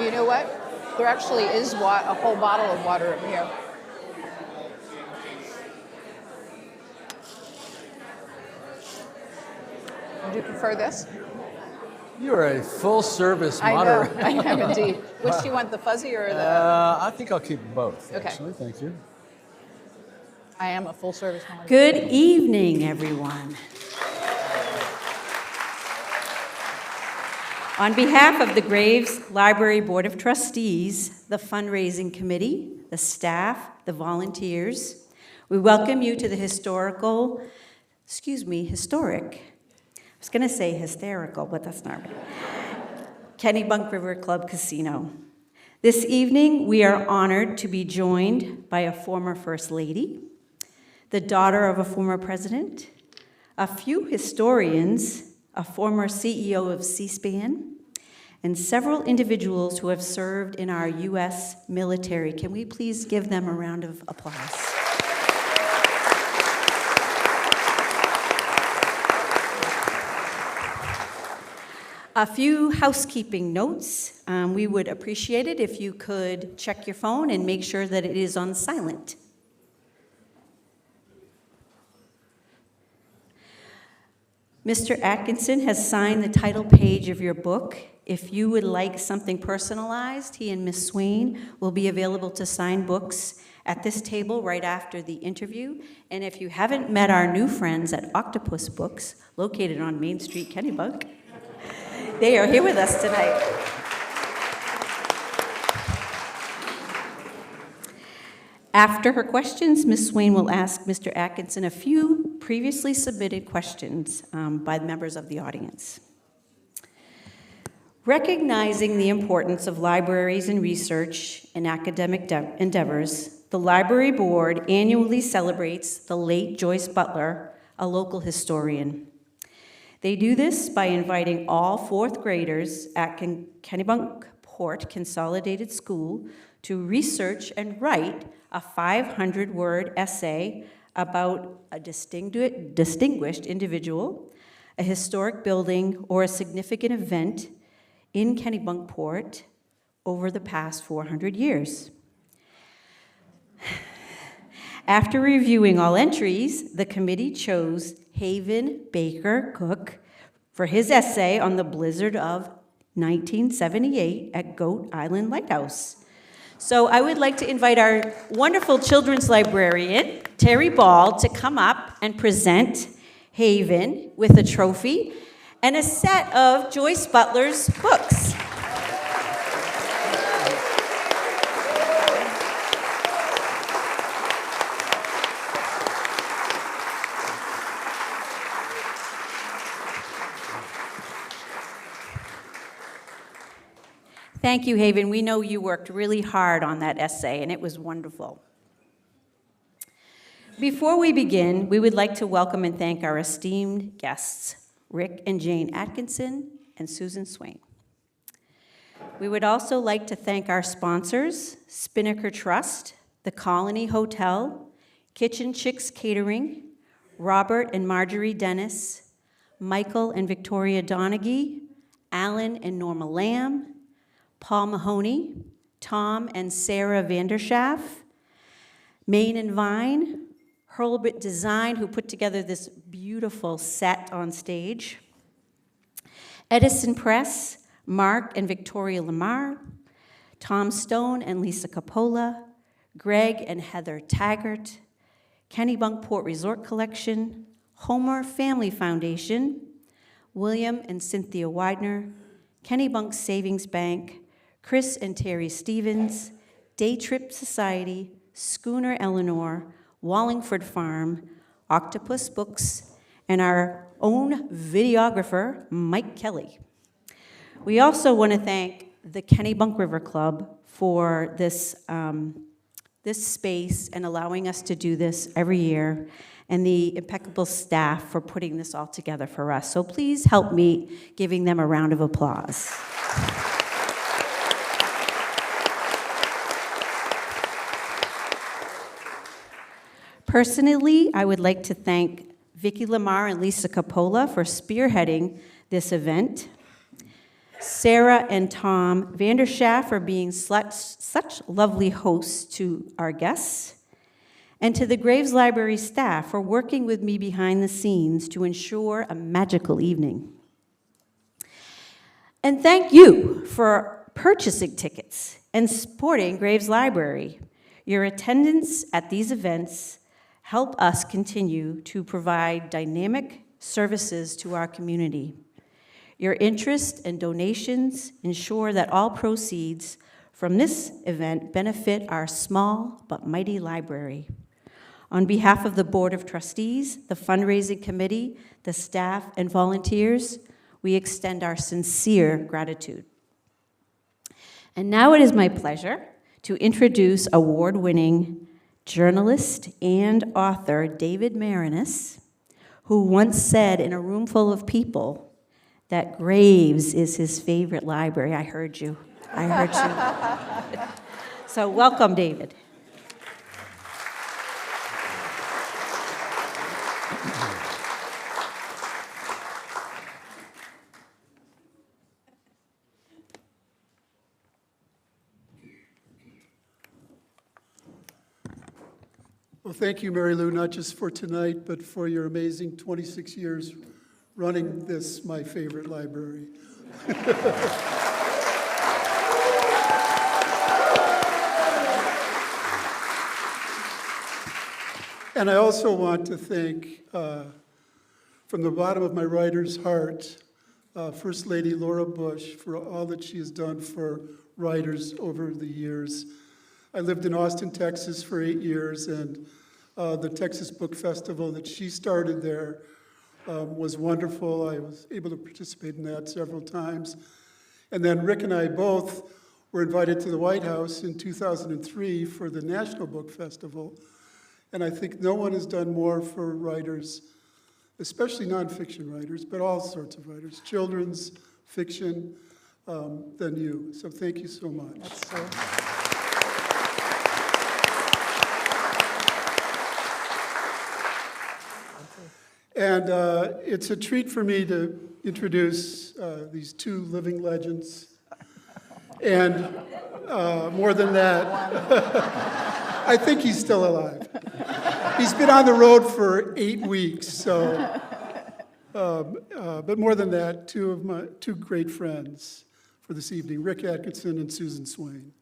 you know what? There actually is a whole bottle of water over here. Would you prefer this? You're a full-service moderator. I know, indeed. Which do you want, the fuzzy or the... I think I'll keep both, okay. Actually. Thank you. I am a full-service moderator. Good evening, everyone. On behalf of the Graves Library Board of Trustees, the Fundraising Committee, the staff, the volunteers, we welcome you to the historic, I was going to say hysterical, but that's not right, Kennebunk River Club Casino. This evening, we are honored to be joined by a former First Lady, the daughter of a former president, a few historians, a former CEO of C-SPAN, and several individuals who have served in our U.S. military. Can we please give them a round of applause? A few housekeeping notes. We would appreciate it if you could check your phone and make sure that it is on silent. Mr. Atkinson has signed the title page of your book. If you would like something personalized, he and Ms. Swain will be available to sign books at this table right after the interview. And if you haven't met our new friends at Octopus Books, located on Main Street, Kennebunk, they are here with us tonight. After her questions, Ms. Swain will ask Mr. Atkinson a few previously submitted questions by members of the audience. Recognizing the importance of libraries and research and academic endeavors, the Library Board annually celebrates the late Joyce Butler, a local historian. They do this by inviting all fourth graders at Kennebunk Port Consolidated School to research and write a 500-word essay about a distinguished individual, a historic building, or a significant event in Kennebunk Port over the past 400 years. After reviewing all entries, the committee chose Haven Baker Cook for his essay on the blizzard of 1978 at Goat Island Lighthouse. So I would like to invite our wonderful children's librarian, Terry Ball, to come up and present Haven with a trophy and a set of Joyce Butler's books. Thank you, Haven. We know you worked really hard on that essay, and it was wonderful. Before we begin, we would like to welcome and thank our esteemed guests, Rick and Jane Atkinson and Susan Swain. We would also like to thank our sponsors, Spinnaker Trust, the Colony Hotel, Kitchen Chicks Catering, Robert and Marjorie Dennis, Michael and Victoria Donaghy, Alan and Norma Lamb, Paul Mahoney, Tom and Sarah Vanderschaff, Main and Vine, Hurlbut Design, who put together this beautiful set on stage, Edison Press, Mark and Victoria Lamar, Tom Stone and Lisa Coppola, Greg and Heather Taggart, Kennebunk Port Resort Collection, Homer Family Foundation, William and Cynthia Widener, Kennebunk Savings Bank, Chris and Terry Stevens, Day Trip Society, Schooner Eleanor, Wallingford Farm, Octopus Books, and our own videographer, Mike Kelly. We also want to thank the Kennebunk River Club for this space and allowing us to do this every year, and the impeccable staff for putting this all together for us. So please help me giving them a round of applause. Personally, I would like to thank Vicki Lamar and Lisa Coppola for spearheading this event. Sarah and Tom Vanderschaff for being such lovely hosts to our guests, and to the Graves Library staff for working with me behind the scenes to ensure a magical evening. And thank you for purchasing tickets and supporting Graves Library. Your attendance at these events help us continue to provide dynamic services to our community. Your interest and donations ensure that all proceeds from this event benefit our small but mighty library. On behalf of the Board of Trustees, the fundraising committee, the staff, and volunteers, we extend our sincere gratitude. And now it is my pleasure to introduce award-winning journalist and author David Marinis, who once said in a room full of people that Graves is his favorite library. I heard you. So welcome, David. Well, thank you, Mary Lou, not just for tonight, but for your amazing 26 years running this, my favorite library. And I also want to thank, from the bottom of my writer's heart, First Lady Laura Bush for all that she has done for writers over the years. I lived in Austin, Texas for 8 years, and the Texas Book Festival that she started there was wonderful. I was able to participate in that several times. And then Rick and I both were invited to the White House in 2003 for the National Book Festival. And I think no one has done more for writers, especially nonfiction writers, but all sorts of writers, children's, fiction, than you. So thank you so much. And it's a treat for me to introduce these two living legends. And more than that, I think he's still alive. He's been on the road for 8 weeks, so. But more than that, two great friends for this evening, Rick Atkinson and Susan Swain.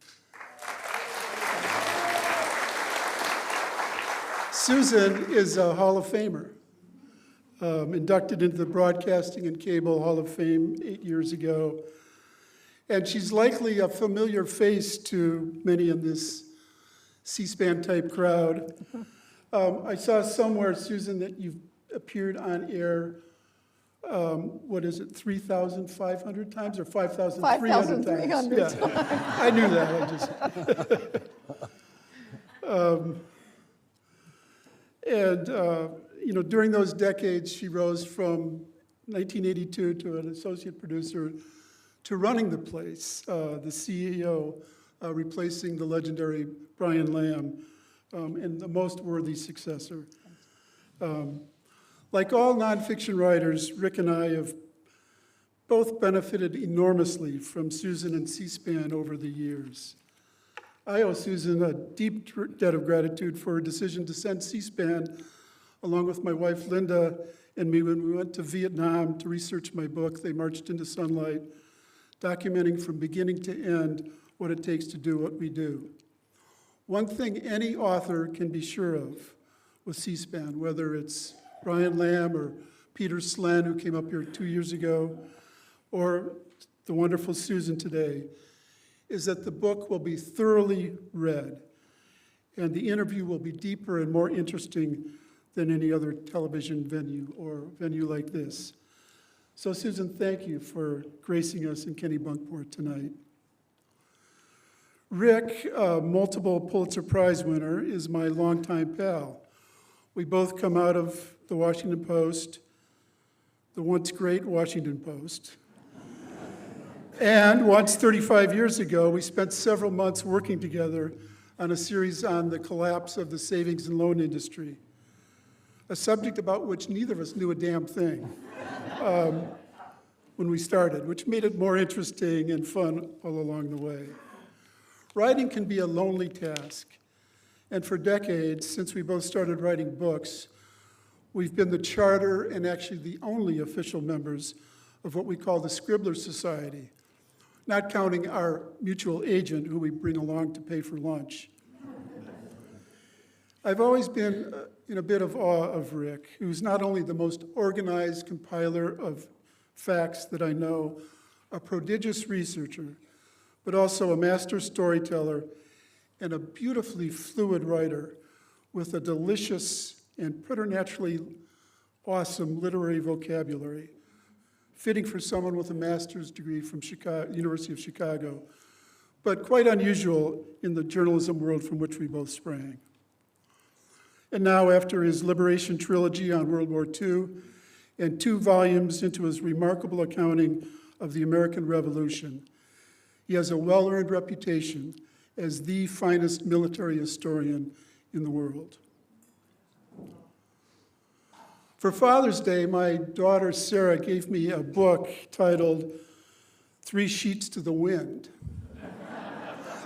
Susan is a Hall of Famer. Inducted into the Broadcasting and Cable Hall of Fame 8 years ago. And she's likely a familiar face to many in this C-SPAN type crowd. I saw somewhere, Susan, that you've appeared on air, 3,500 times or 5,300 times? 5,300 times. Yeah, I knew that. During those decades, she rose from 1982 to an associate producer to running the place, the CEO, replacing the legendary Brian Lamb, and the most worthy successor. Like all nonfiction writers, Rick and I have both benefited enormously from Susan and C-SPAN over the years. I owe Susan a deep debt of gratitude for her decision to send C-SPAN along with my wife Linda and me when we went to Vietnam to research my book, They Marched into Sunlight, documenting from beginning to end what it takes to do what we do. One thing any author can be sure of with C-SPAN, whether it's Brian Lamb or Peter Slen, who came up here 2 years ago, or the wonderful Susan today, is that the book will be thoroughly read, and the interview will be deeper and more interesting than any other television venue or venue like this. So Susan, thank you for gracing us in Kennebunkport tonight. Rick, multiple Pulitzer Prize winner, is my longtime pal. We both come out of the Washington Post, the once great Washington Post. And once 35 years ago, we spent several months working together on a series on the collapse of the savings and loan industry, a subject about which neither of us knew a damn thing. when we started, which made it more interesting and fun all along the way. Writing can be a lonely task, and for decades, since we both started writing books, we've been the charter and actually the only official members of what we call the Scribbler Society, not counting our mutual agent who we bring along to pay for lunch. I've always been in a bit of awe of Rick, who's not only the most organized compiler of facts that I know, a prodigious researcher, but also a master storyteller and a beautifully fluid writer with a delicious and preternaturally awesome literary vocabulary, fitting for someone with a master's degree from University of Chicago, but quite unusual in the journalism world from which we both sprang. And now, after his Liberation trilogy on World War II and 2 volumes into his remarkable accounting of the American Revolution, he has a well-earned reputation as the finest military historian in the world. For Father's Day, my daughter Sarah gave me a book titled 3 Sheets to the Wind.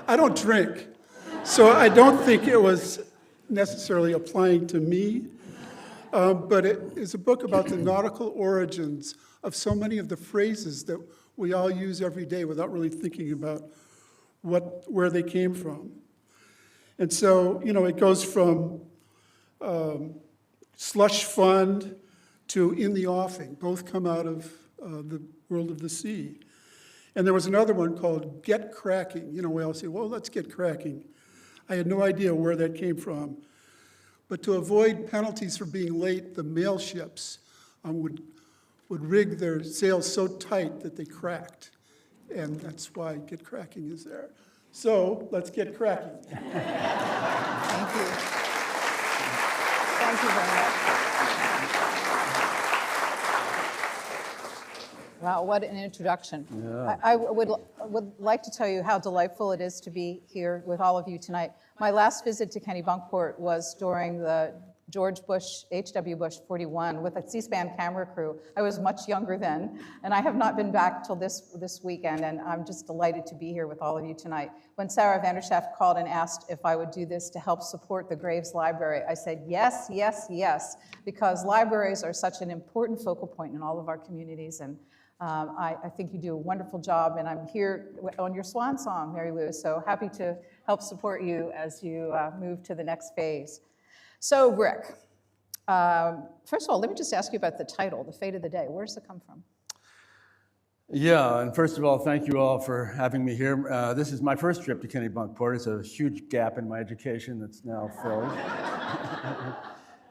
I don't drink, so I don't think it was necessarily applying to me, but it is a book about the nautical origins of so many of the phrases that we all use every day without really thinking about where they came from. And so, it goes from slush fund to in the offing. Both come out of the world of the sea. And there was another one called Get Cracking. We all say, well, let's get cracking. I had no idea where that came from. But to avoid penalties for being late, the mail ships would rig their sails so tight that they cracked. And that's why Get Cracking is there. So let's get cracking. Thank you. Thank you very much. Wow, what an introduction. Yeah. I would like to tell you how delightful it is to be here with all of you tonight. My last visit to Kennebunkport was during the George Bush, H.W. Bush 41 with a C-SPAN camera crew. I was much younger then, and I have not been back till this weekend, and I'm just delighted to be here with all of you tonight. When Sarah Vanderschaft called and asked if I would do this to help support the Graves Library, I said yes, yes, yes, because libraries are such an important focal point in all of our communities, and I think you do a wonderful job, and I'm here on your swan song, Mary Lou, so happy to help support you as you move to the next phase. So, Rick, first of all, let me just ask you about the title, The Fate of the Day. Where does it come from? Yeah, and first of all, thank you all for having me here. This is my first trip to Kennebunkport. It's a huge gap in my education that's now filled.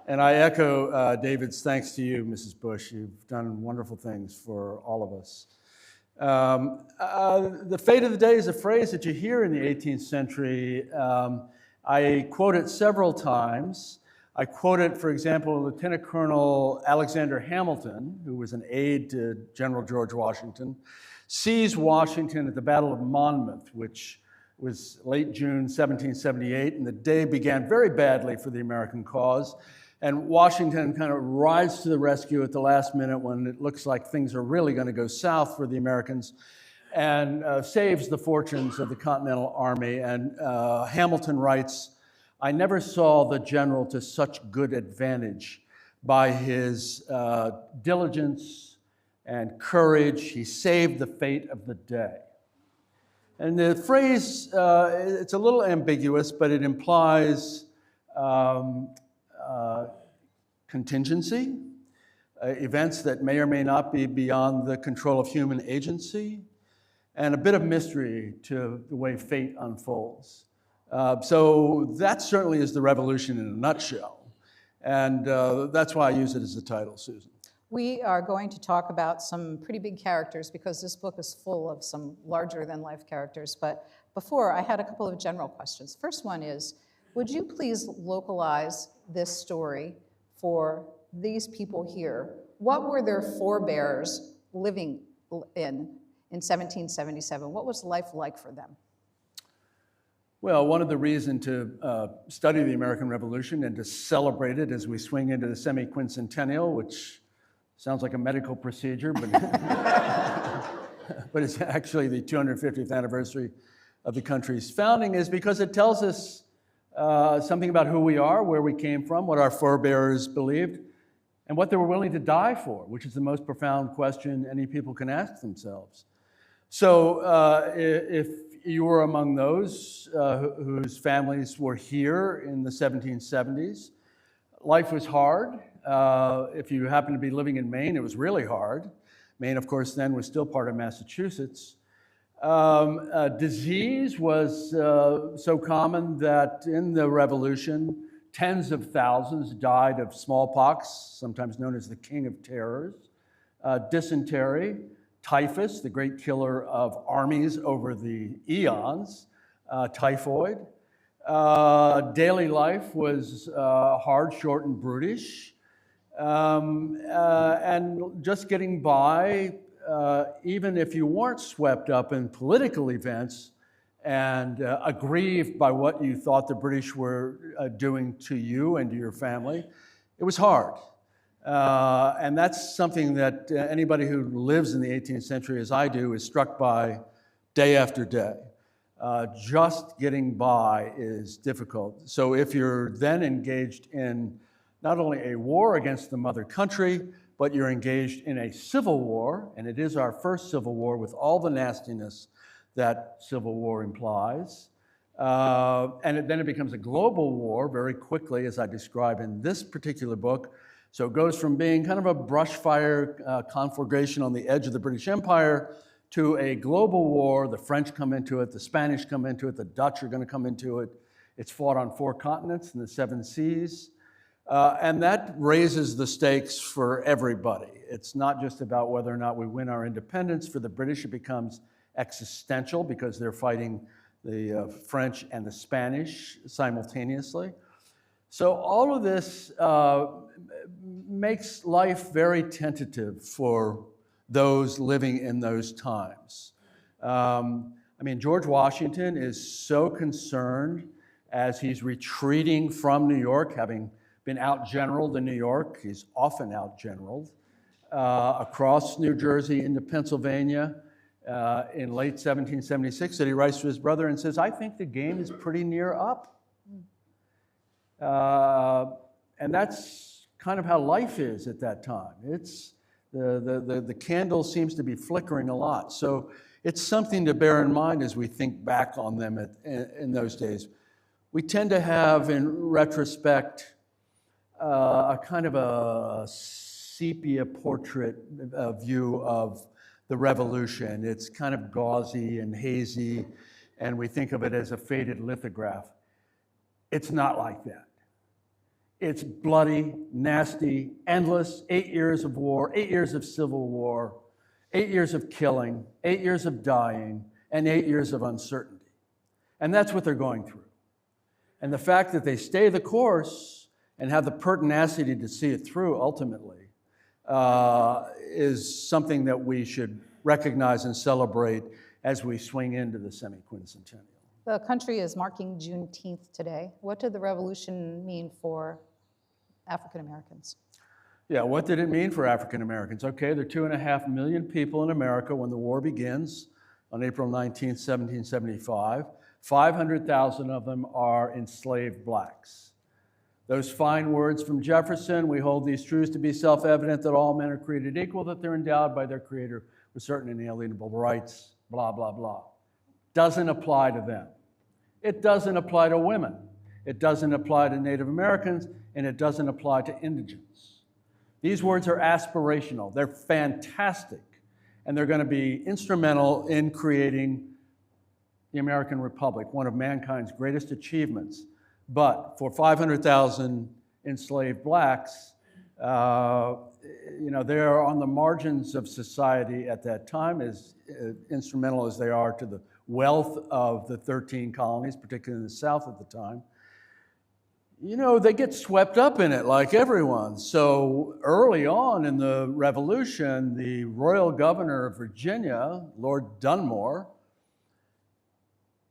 And I echo David's thanks to you, Mrs. Bush. You've done wonderful things for all of us. The fate of the day is a phrase that you hear in the 18th century. I quote it several times. I quote it, for example, Lieutenant Colonel Alexander Hamilton, who was an aide to General George Washington, seized Washington at the Battle of Monmouth, which was late June 1778, and the day began very badly for the American cause. And Washington kind of rides to the rescue at the last minute when it looks like things are really going to go south for the Americans, and saves the fortunes of the Continental Army. And Hamilton writes, "I never saw the general to such good advantage. By his diligence and courage, he saved the fate of the day." And the phrase, it's a little ambiguous, but it implies contingency, events that may or may not be beyond the control of human agency, and a bit of mystery to the way fate unfolds. So that certainly is the revolution in a nutshell. And that's why I use it as the title, Susan. We are going to talk about some pretty big characters because this book is full of some larger-than-life characters. But before, I had a couple of general questions. First one is, would you please localize this story for these people here? What were their forebears living in 1777? What was life like for them? Well, one of the reasons to study the American Revolution and to celebrate it as we swing into the semi-quincentennial, which Sounds like a medical procedure, but, but it's actually the 250th anniversary of the country's founding, is because it tells us something about who we are, where we came from, what our forebears believed, and what they were willing to die for, which is the most profound question any people can ask themselves. So if you were among those whose families were here in the 1770s, life was hard. If you happened to be living in Maine, it was really hard. Maine, of course, then was still part of Massachusetts. Disease was so common that in the Revolution, tens of thousands died of smallpox, sometimes known as the King of Terrors, dysentery, typhus, the great killer of armies over the eons, typhoid. Daily life was hard, short, and brutish. And just getting by, even if you weren't swept up in political events and aggrieved by what you thought the British were doing to you and to your family, it was hard. And that's something that anybody who lives in the 18th century, as I do, is struck by day after day. Just getting by is difficult. So if you're then engaged in not only a war against the mother country, but you're engaged in a civil war, and it is our first civil war with all the nastiness that civil war implies. Then it becomes a global war very quickly, as I describe in this particular book. So it goes from being kind of a brush fire conflagration on the edge of the British Empire to a global war. The French come into it, the Spanish come into it, the Dutch are going to come into it. It's fought on 4 continents in the 7 seas. And that raises the stakes for everybody. It's not just about whether or not we win our independence. For the British, it becomes existential because they're fighting the French and the Spanish simultaneously. So all of this makes life very tentative for those living in those times. George Washington is so concerned as he's retreating from New York, having been outgeneraled in New York. He's often outgeneraled across New Jersey into Pennsylvania in late 1776, that he writes to his brother and says, I think the game is pretty near up. And that's kind of how life is at that time. It's the candle seems to be flickering a lot. So it's something to bear in mind as we think back on them in those days. We tend to have, in retrospect, a kind of a sepia portrait view of the revolution. It's kind of gauzy and hazy, and we think of it as a faded lithograph. It's not like that. It's bloody, nasty, endless, 8 years of war, 8 years of civil war, 8 years of killing, 8 years of dying, and 8 years of uncertainty. And that's what they're going through. And the fact that they stay the course and have the pertinacity to see it through ultimately is something that we should recognize and celebrate as we swing into the semi-quincentennial. The country is marking Juneteenth today. What did the revolution mean for African Americans? Yeah, what did it mean for African Americans? Okay, there are 2.5 million people in America when the war begins on April 19th, 1775. 500,000 of them are enslaved blacks. Those fine words from Jefferson, we hold these truths to be self-evident that all men are created equal, that they're endowed by their Creator with certain inalienable rights, blah, blah, blah. Doesn't apply to them. It doesn't apply to women. It doesn't apply to Native Americans, and it doesn't apply to indigents. These words are aspirational. They're fantastic, and they're going to be instrumental in creating the American Republic, one of mankind's greatest achievements. But for 500,000 enslaved blacks, they are on the margins of society at that time, as instrumental as they are to the wealth of the 13 colonies, particularly in the South at the time. They get swept up in it like everyone. So early on in the Revolution, the royal governor of Virginia, Lord Dunmore,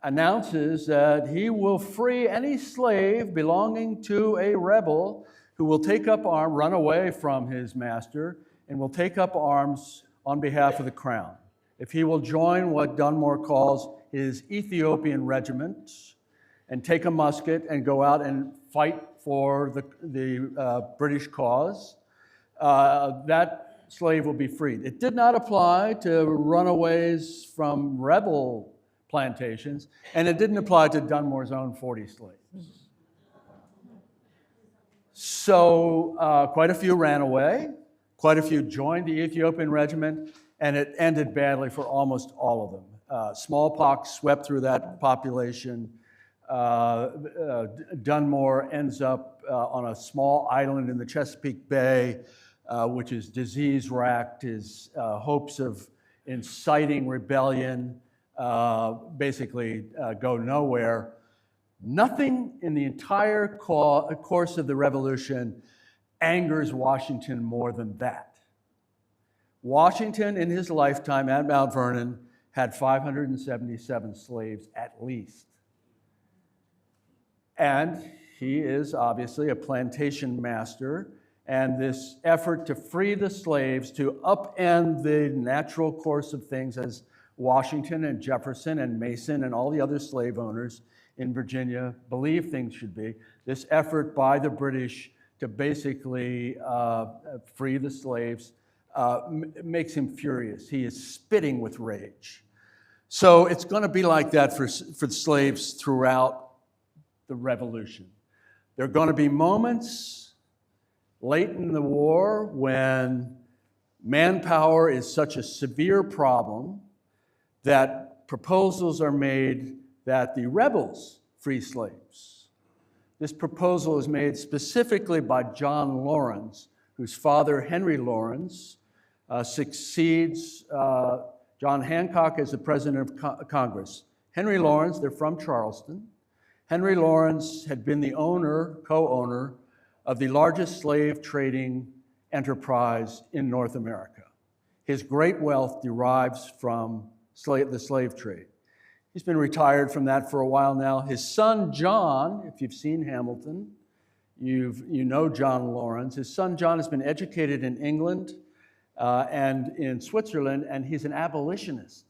announces that he will free any slave belonging to a rebel who will take up arms, run away from his master, and will take up arms on behalf of the crown. If he will join what Dunmore calls his Ethiopian regiment and take a musket and go out and fight for the British cause, that slave will be freed. It did not apply to runaways from rebel plantations, and it didn't apply to Dunmore's own 40 slaves. So quite a few ran away, quite a few joined the Ethiopian regiment, and it ended badly for almost all of them. Smallpox swept through that population. Dunmore ends up on a small island in the Chesapeake Bay, which is disease-racked. His hopes of inciting rebellion basically go nowhere. Nothing in the entire course of the revolution angers Washington more than that. Washington, in his lifetime at Mount Vernon, had 577 slaves at least. And he is obviously a plantation master, and this effort to free the slaves, to upend the natural course of things as Washington and Jefferson and Mason and all the other slave owners in Virginia believed things should be, this effort by the British to basically free the slaves makes him furious. He is spitting with rage. So it's going to be like that for the slaves throughout the revolution. There are going to be moments late in the war when manpower is such a severe problem that proposals are made that the rebels free slaves. This proposal is made specifically by John Laurens, whose father, Henry Laurens, succeeds John Hancock as the president of Congress. Henry Laurens, they're from Charleston. Henry Laurens had been the co-owner of the largest slave trading enterprise in North America. His great wealth derives from the slave trade. He's been retired from that for a while now. His son, John, if you've seen Hamilton, you know John Laurens. His son, John, has been educated in England and in Switzerland, and he's an abolitionist.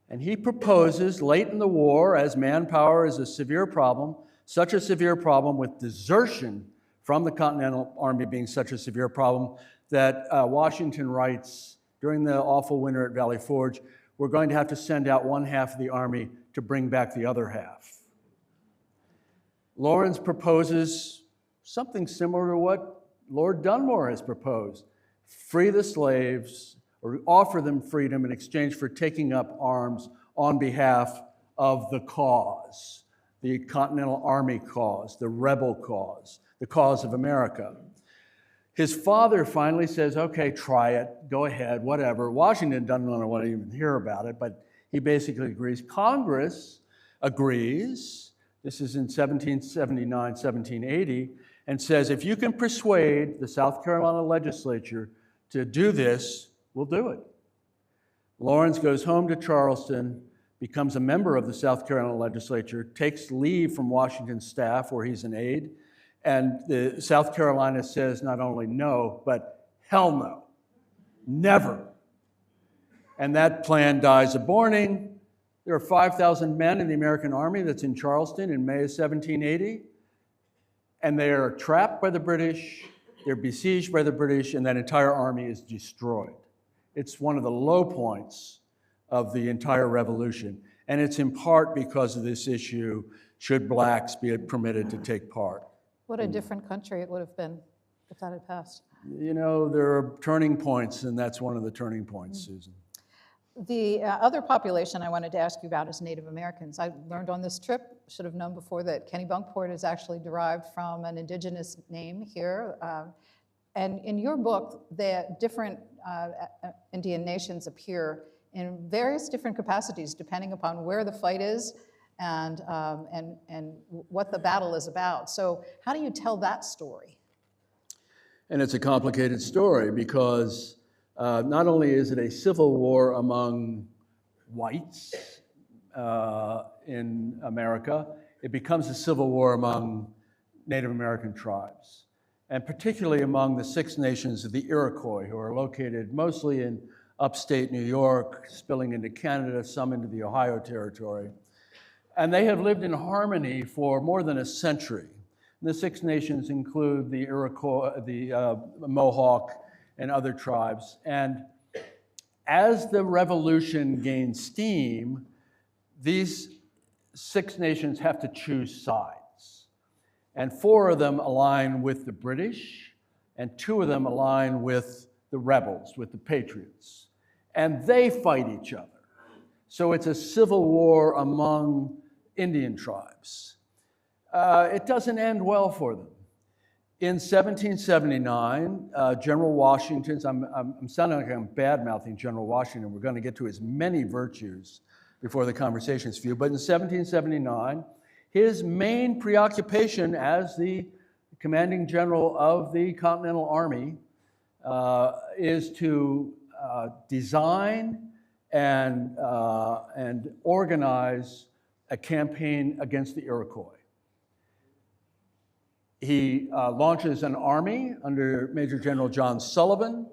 And he proposes late in the war, as manpower is a severe problem, such a severe problem with desertion from the Continental Army being such a severe problem, that Washington writes during the awful winter at Valley Forge, we're going to have to send out one half of the army to bring back the other half. Laurens proposes something similar to what Lord Dunmore has proposed. Free the slaves, or offer them freedom in exchange for taking up arms on behalf of the cause, the Continental Army cause, the rebel cause, the cause of America. His father finally says, okay, try it, go ahead, whatever. Washington doesn't want to even hear about it, but he basically agrees. Congress agrees, this is in 1779, 1780, and says, if you can persuade the South Carolina legislature to do this, we'll do it. Laurens goes home to Charleston, becomes a member of the South Carolina legislature, takes leave from Washington's staff where he's an aide, and the South Carolina says not only no, but hell no, never. And that plan dies a borning. There are 5,000 men in the American Army that's in Charleston in May of 1780, and they are trapped by the British, they're besieged by the British, and that entire army is destroyed. It's one of the low points of the entire revolution, and it's in part because of this issue, should blacks be permitted to take part. What a different country it would have been if that had passed. You know, there are turning points, and that's one of the turning points, Susan. The other population I wanted to ask you about is Native Americans. I learned on this trip, should have known before, that Kennebunkport is actually derived from an indigenous name here. And in your book, the different Indian nations appear in various different capacities, depending upon where the fight is and what the battle is about. So how do you tell that story? And it's a complicated story because not only is it a civil war among whites in America, it becomes a civil war among Native American tribes. and particularly among the Six Nations of the Iroquois, who are located mostly in upstate New York, spilling into Canada, some into the Ohio Territory. And they have lived in harmony for more than a century. The Six Nations include the Iroquois, the Mohawk, and other tribes. And as the revolution gained steam, these Six Nations have to choose sides. And 4 of them align with the British, and 2 of them align with the rebels, with the patriots. And they fight each other. So it's a civil war among Indian tribes. It doesn't end well for them. In 1779, General Washington's, I'm sounding like I'm bad-mouthing General Washington. We're going to get to his many virtues before the conversation's few. But in 1779, his main preoccupation as the commanding general of the Continental Army is to design and organize a campaign against the Iroquois. He launches an army under Major General John Sullivan.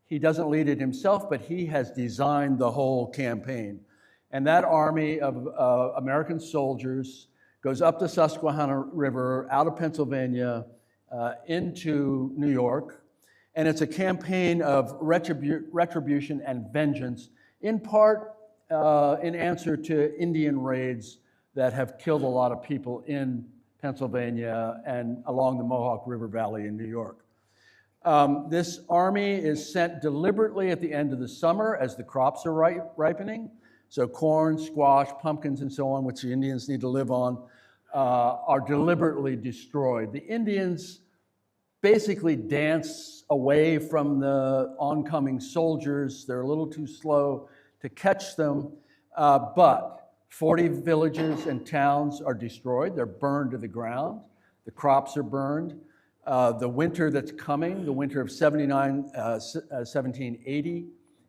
He doesn't lead it himself, but he has designed the whole campaign. And that army of American soldiers goes up the Susquehanna River, out of Pennsylvania, into New York. And it's a campaign of retribution and vengeance, in part in answer to Indian raids that have killed a lot of people in Pennsylvania and along the Mohawk River Valley in New York. This army is sent deliberately at the end of the summer as the crops are ripening. So corn, squash, pumpkins, and so on, which the Indians need to live on, are deliberately destroyed. The Indians basically dance away from the oncoming soldiers. They're a little too slow to catch them, but 40 villages and towns are destroyed. They're burned to the ground. The crops are burned. The winter that's coming, the winter of 1780,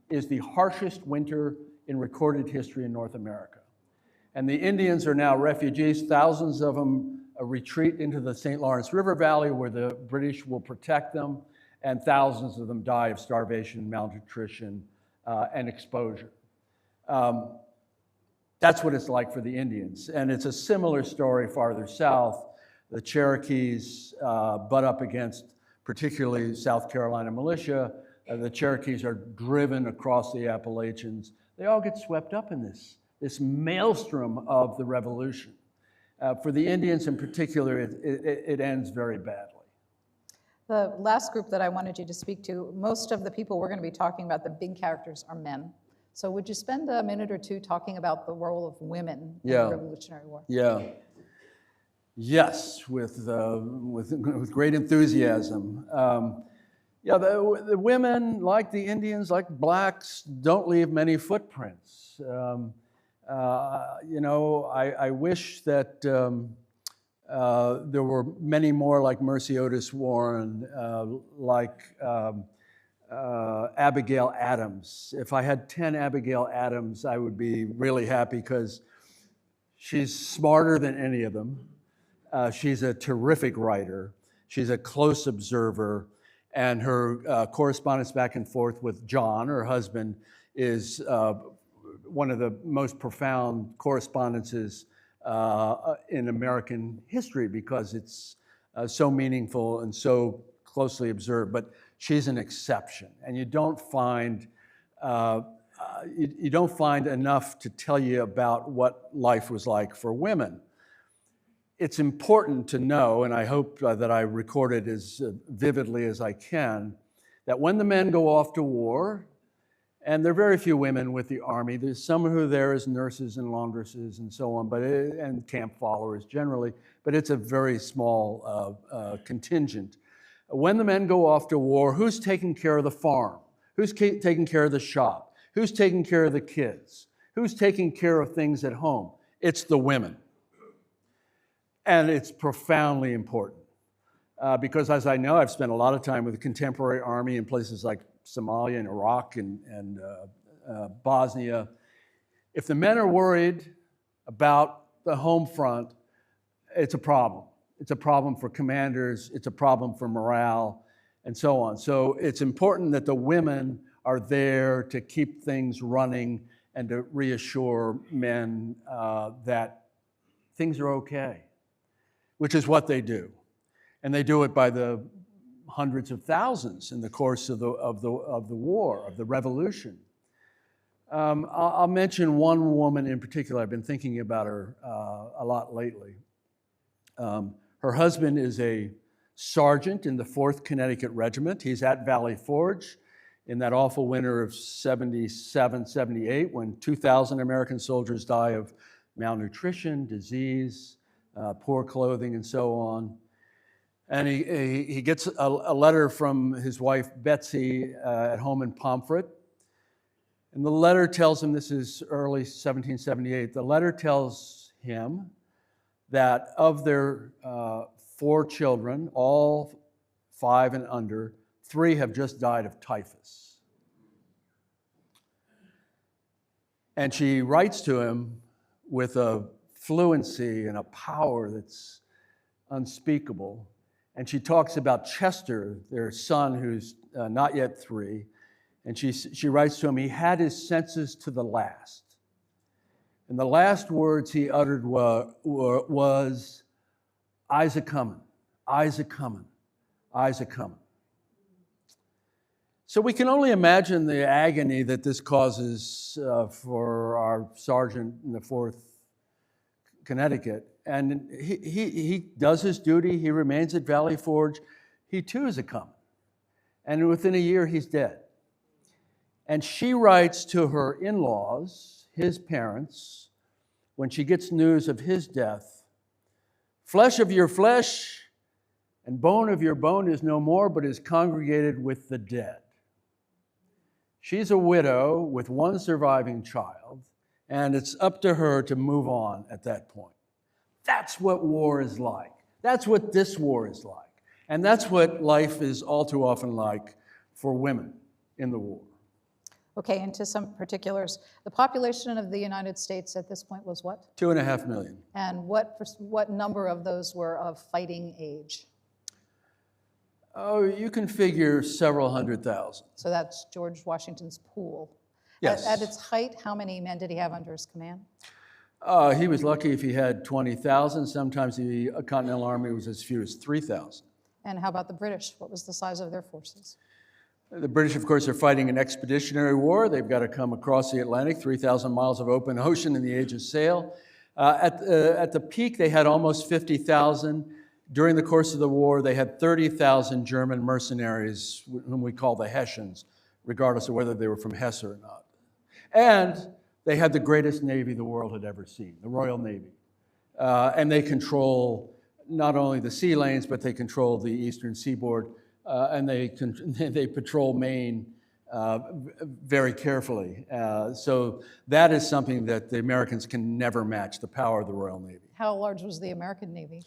is the harshest winter in recorded history in North America. And the Indians are now refugees. Thousands of them retreat into the St. Lawrence River Valley, where the British will protect them, and thousands of them die of starvation, malnutrition, and exposure. That's what it's like for the Indians. And it's a similar story farther south. The Cherokees butt up against particularly South Carolina militia. The Cherokees are driven across the Appalachians. They all get swept up in this maelstrom of the revolution. For the Indians in particular, it ends very badly. The last group that I wanted you to speak to, most of the people we're going to be talking about, the big characters, are men. So would you spend a minute or two talking about the role of women in the Revolutionary War? Yeah. Yes, with great enthusiasm. The women, like the Indians, like blacks, don't leave many footprints. I wish that there were many more like Mercy Otis Warren, like Abigail Adams. If I had 10 Abigail Adams, I would be really happy, because she's smarter than any of them. She's a terrific writer. She's a close observer, and her correspondence back and forth with John, her husband, is one of the most profound correspondences in American history, because it's so meaningful and so closely observed. But she's an exception, and you don't find enough to tell you about what life was like for women. It's important to know, and I hope that I record it as vividly as I can, that when the men go off to war, and there are very few women with the Army, there's some who are there as nurses and laundresses and so on, and camp followers generally, but it's a very small contingent. When the men go off to war, who's taking care of the farm? Who's taking care of the shop? Who's taking care of the kids? Who's taking care of things at home? It's the women. And it's profoundly important because, as I know, I've spent a lot of time with the contemporary army in places like Somalia and Iraq and Bosnia. If the men are worried about the home front, it's a problem. it's a problem for commanders, it's a problem for morale, and so on. So it's important that the women are there to keep things running and to reassure men that things are okay, which is what they do. And they do it by the hundreds of thousands in the course of the war, of the revolution. I'll mention one woman in particular. I've been thinking about her a lot lately. Her husband is a sergeant in the 4th Connecticut Regiment. He's at Valley Forge in that awful winter of 77, 78, when 2,000 American soldiers die of malnutrition, disease, poor clothing, and so on. And he gets a letter from his wife, Betsy, at home in Pomfret. And the letter tells him, this is early 1778, the letter tells him that of their 4 children, all 5 and under, 3 have just died of typhus. And she writes to him with a fluency and a power that's unspeakable. And she talks about Chester, their son, who's not yet 3. And she writes to him, he had his senses to the last. And the last words he uttered was, "I's a-comin', I's a-comin', I's a-comin'." So we can only imagine the agony that this causes for our sergeant in the 4th Connecticut. And he does his duty. He remains at Valley Forge. He too is a-comin'. And within a year, he's dead. And she writes to her in-laws, his parents, when she gets news of his death, "Flesh of your flesh and bone of your bone is no more, but is congregated with the dead." She's a widow with 1 surviving child, and it's up to her to move on at that point. That's what war is like. That's what this war is like. And that's what life is all too often like for women in the war. Okay, into some particulars. The population of the United States at this point was what? 2.5 million. And what number of those were of fighting age? Oh, you can figure several 100,000. So that's George Washington's pool. Yes. At its height, how many men did he have under his command? He was lucky if he had 20,000. Sometimes the Continental Army was as few as 3,000. And how about the British? What was the size of their forces? The British, of course, are fighting an expeditionary war. They've got to come across the Atlantic, 3,000 miles of open ocean in the age of sail. At the peak, they had almost 50,000. During the course of the war, they had 30,000 German mercenaries, whom we call the Hessians, regardless of whether they were from Hesse or not. And they had the greatest navy the world had ever seen, the Royal Navy. And they control not only the sea lanes, but they control the eastern seaboard, and they patrol Maine very carefully. So that is something that the Americans can never match, the power of the Royal Navy. How large was the American Navy?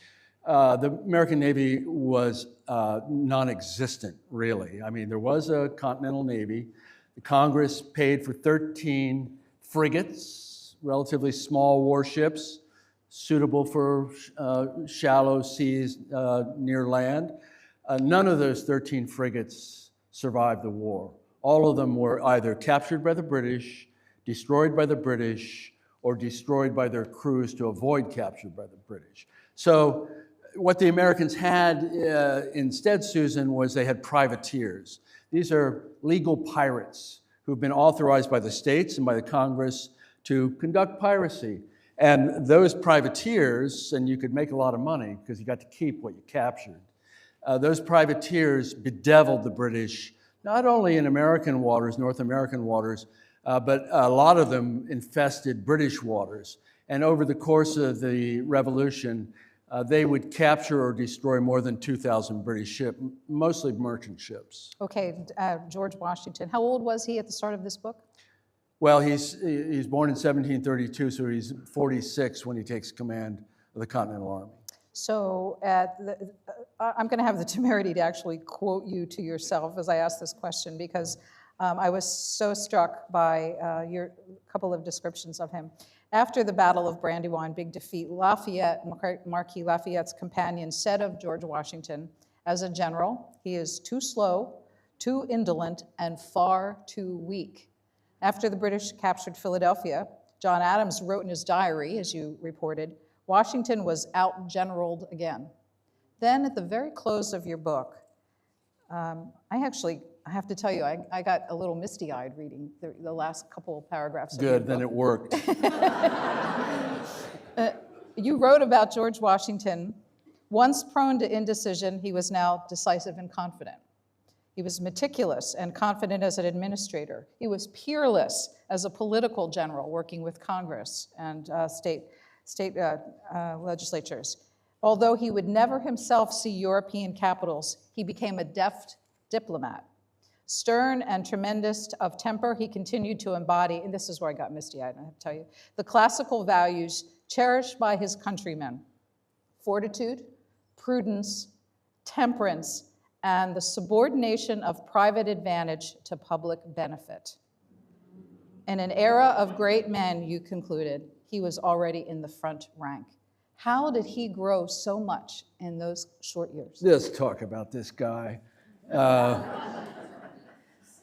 The American Navy was non-existent, really. I mean, there was a Continental Navy. The Congress paid for 13 frigates, relatively small warships, suitable for shallow seas near land. None of those 13 frigates survived the war. All of them were either captured by the British, destroyed by the British, or destroyed by their crews to avoid capture by the British. So what the Americans had instead, Susan, was they had privateers. These are legal pirates who've been authorized by the states and by the Congress to conduct piracy. And those privateers, and you could make a lot of money because you got to keep what you captured, those privateers bedeviled the British, not only in American waters, North American waters, but a lot of them infested British waters. And over the course of the Revolution, they would capture or destroy more than 2,000 British ships, mostly merchant ships. Okay, George Washington. How old was he at the start of this book? Well, he's born in 1732, so he's 46 when he takes command of the Continental Army. So I'm going to have the temerity to actually quote you to yourself as I ask this question, because I was so struck by your couple of descriptions of him. After the Battle of Brandywine, big defeat, Lafayette, Marquis Lafayette's companion, said of George Washington, as a general, he is too slow, too indolent, and far too weak. After the British captured Philadelphia, John Adams wrote in his diary, as you reported, Washington was out-generaled again. Then at the very close of your book, I have to tell you, I got a little misty-eyed reading the last couple of paragraphs of your Good, book. then it worked. You wrote about George Washington. Once prone to indecision, he was now decisive and confident. He was meticulous and confident as an administrator. He was peerless as a political general working with Congress and state legislatures. Although he would never himself see European capitals, he became a deft diplomat. Stern and tremendous of temper, he continued to embody, and this is where I got misty-eyed, I have to tell you, the classical values cherished by his countrymen: fortitude, prudence, temperance, and the subordination of private advantage to public benefit. In an era of great men, you concluded, he was already in the front rank. How did he grow so much in those short years? Let's talk about this guy.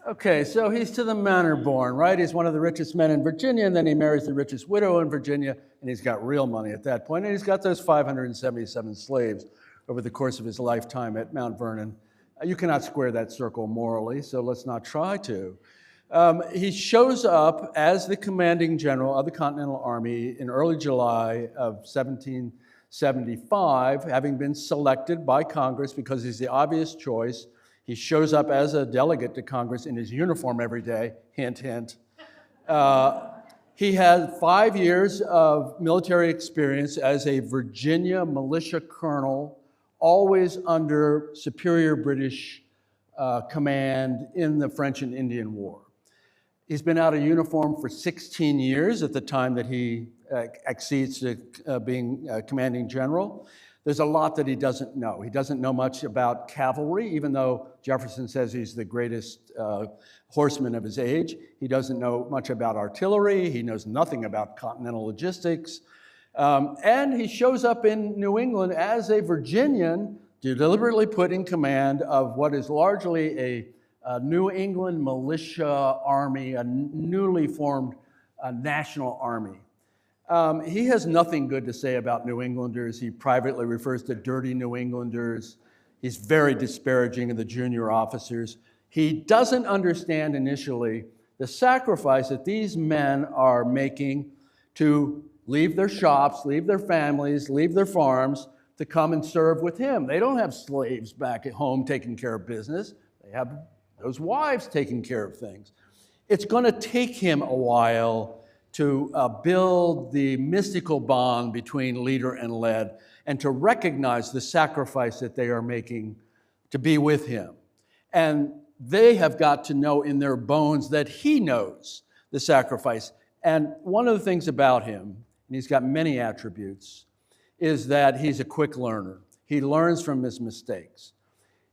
Okay, so he's to the manor born, right? He's one of the richest men in Virginia, and then he marries the richest widow in Virginia, and he's got real money at that point, and he's got those 577 slaves over the course of his lifetime at Mount Vernon. You cannot square that circle morally, so let's not try to. He shows up as the commanding general of the Continental Army in early July of 1775, having been selected by Congress because he's the obvious choice. He shows up as a delegate to Congress in his uniform every day, hint, hint. He had 5 years of military experience as a Virginia militia colonel, always under superior British command in the French and Indian War. He's been out of uniform for 16 years at the time that he accedes to being commanding general. There's a lot that he doesn't know. He doesn't know much about cavalry, even though Jefferson says he's the greatest horseman of his age. He doesn't know much about artillery. He knows nothing about continental logistics. And he shows up in New England as a Virginian, deliberately put in command of what is largely a New England militia army, a newly formed national army. He has nothing good to say about New Englanders. He privately refers to dirty New Englanders. He's very disparaging of the junior officers. He doesn't understand initially the sacrifice that these men are making to leave their shops, leave their families, leave their farms to come and serve with him. They don't have slaves back at home taking care of business. They have those wives taking care of things. It's going to take him a while to build the mystical bond between leader and led and to recognize the sacrifice that they are making to be with him. And they have got to know in their bones that he knows the sacrifice. And one of the things about him, and he's got many attributes, is that he's a quick learner. He learns from his mistakes.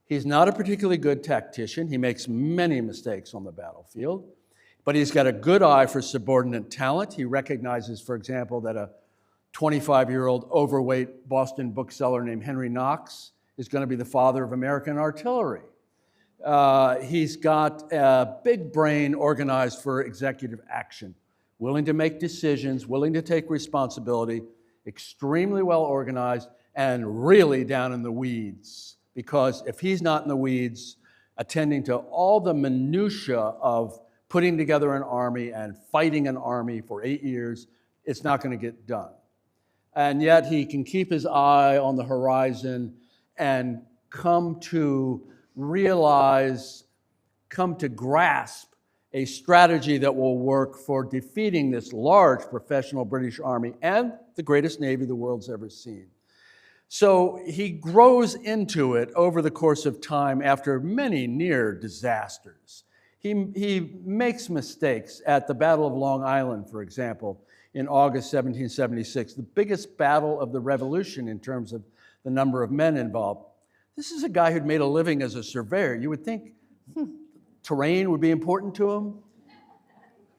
He's not a particularly good tactician. He makes many mistakes on the battlefield. But he's got a good eye for subordinate talent. He recognizes, for example, that a 25-year-old overweight Boston bookseller named Henry Knox is going to be the father of American artillery. He's got a big brain organized for executive action, willing to make decisions, willing to take responsibility, extremely well organized, and really down in the weeds. Because if he's not in the weeds, attending to all the minutia of putting together an army and fighting an army for 8 years, it's not going to get done. And yet he can keep his eye on the horizon and come to realize, come to grasp a strategy that will work for defeating this large professional British army and the greatest navy the world's ever seen. So he grows into it over the course of time after many near disasters. He makes mistakes at the Battle of Long Island, for example, in August 1776, the biggest battle of the Revolution in terms of the number of men involved. This is a guy who'd made a living as a surveyor. You would think terrain would be important to him.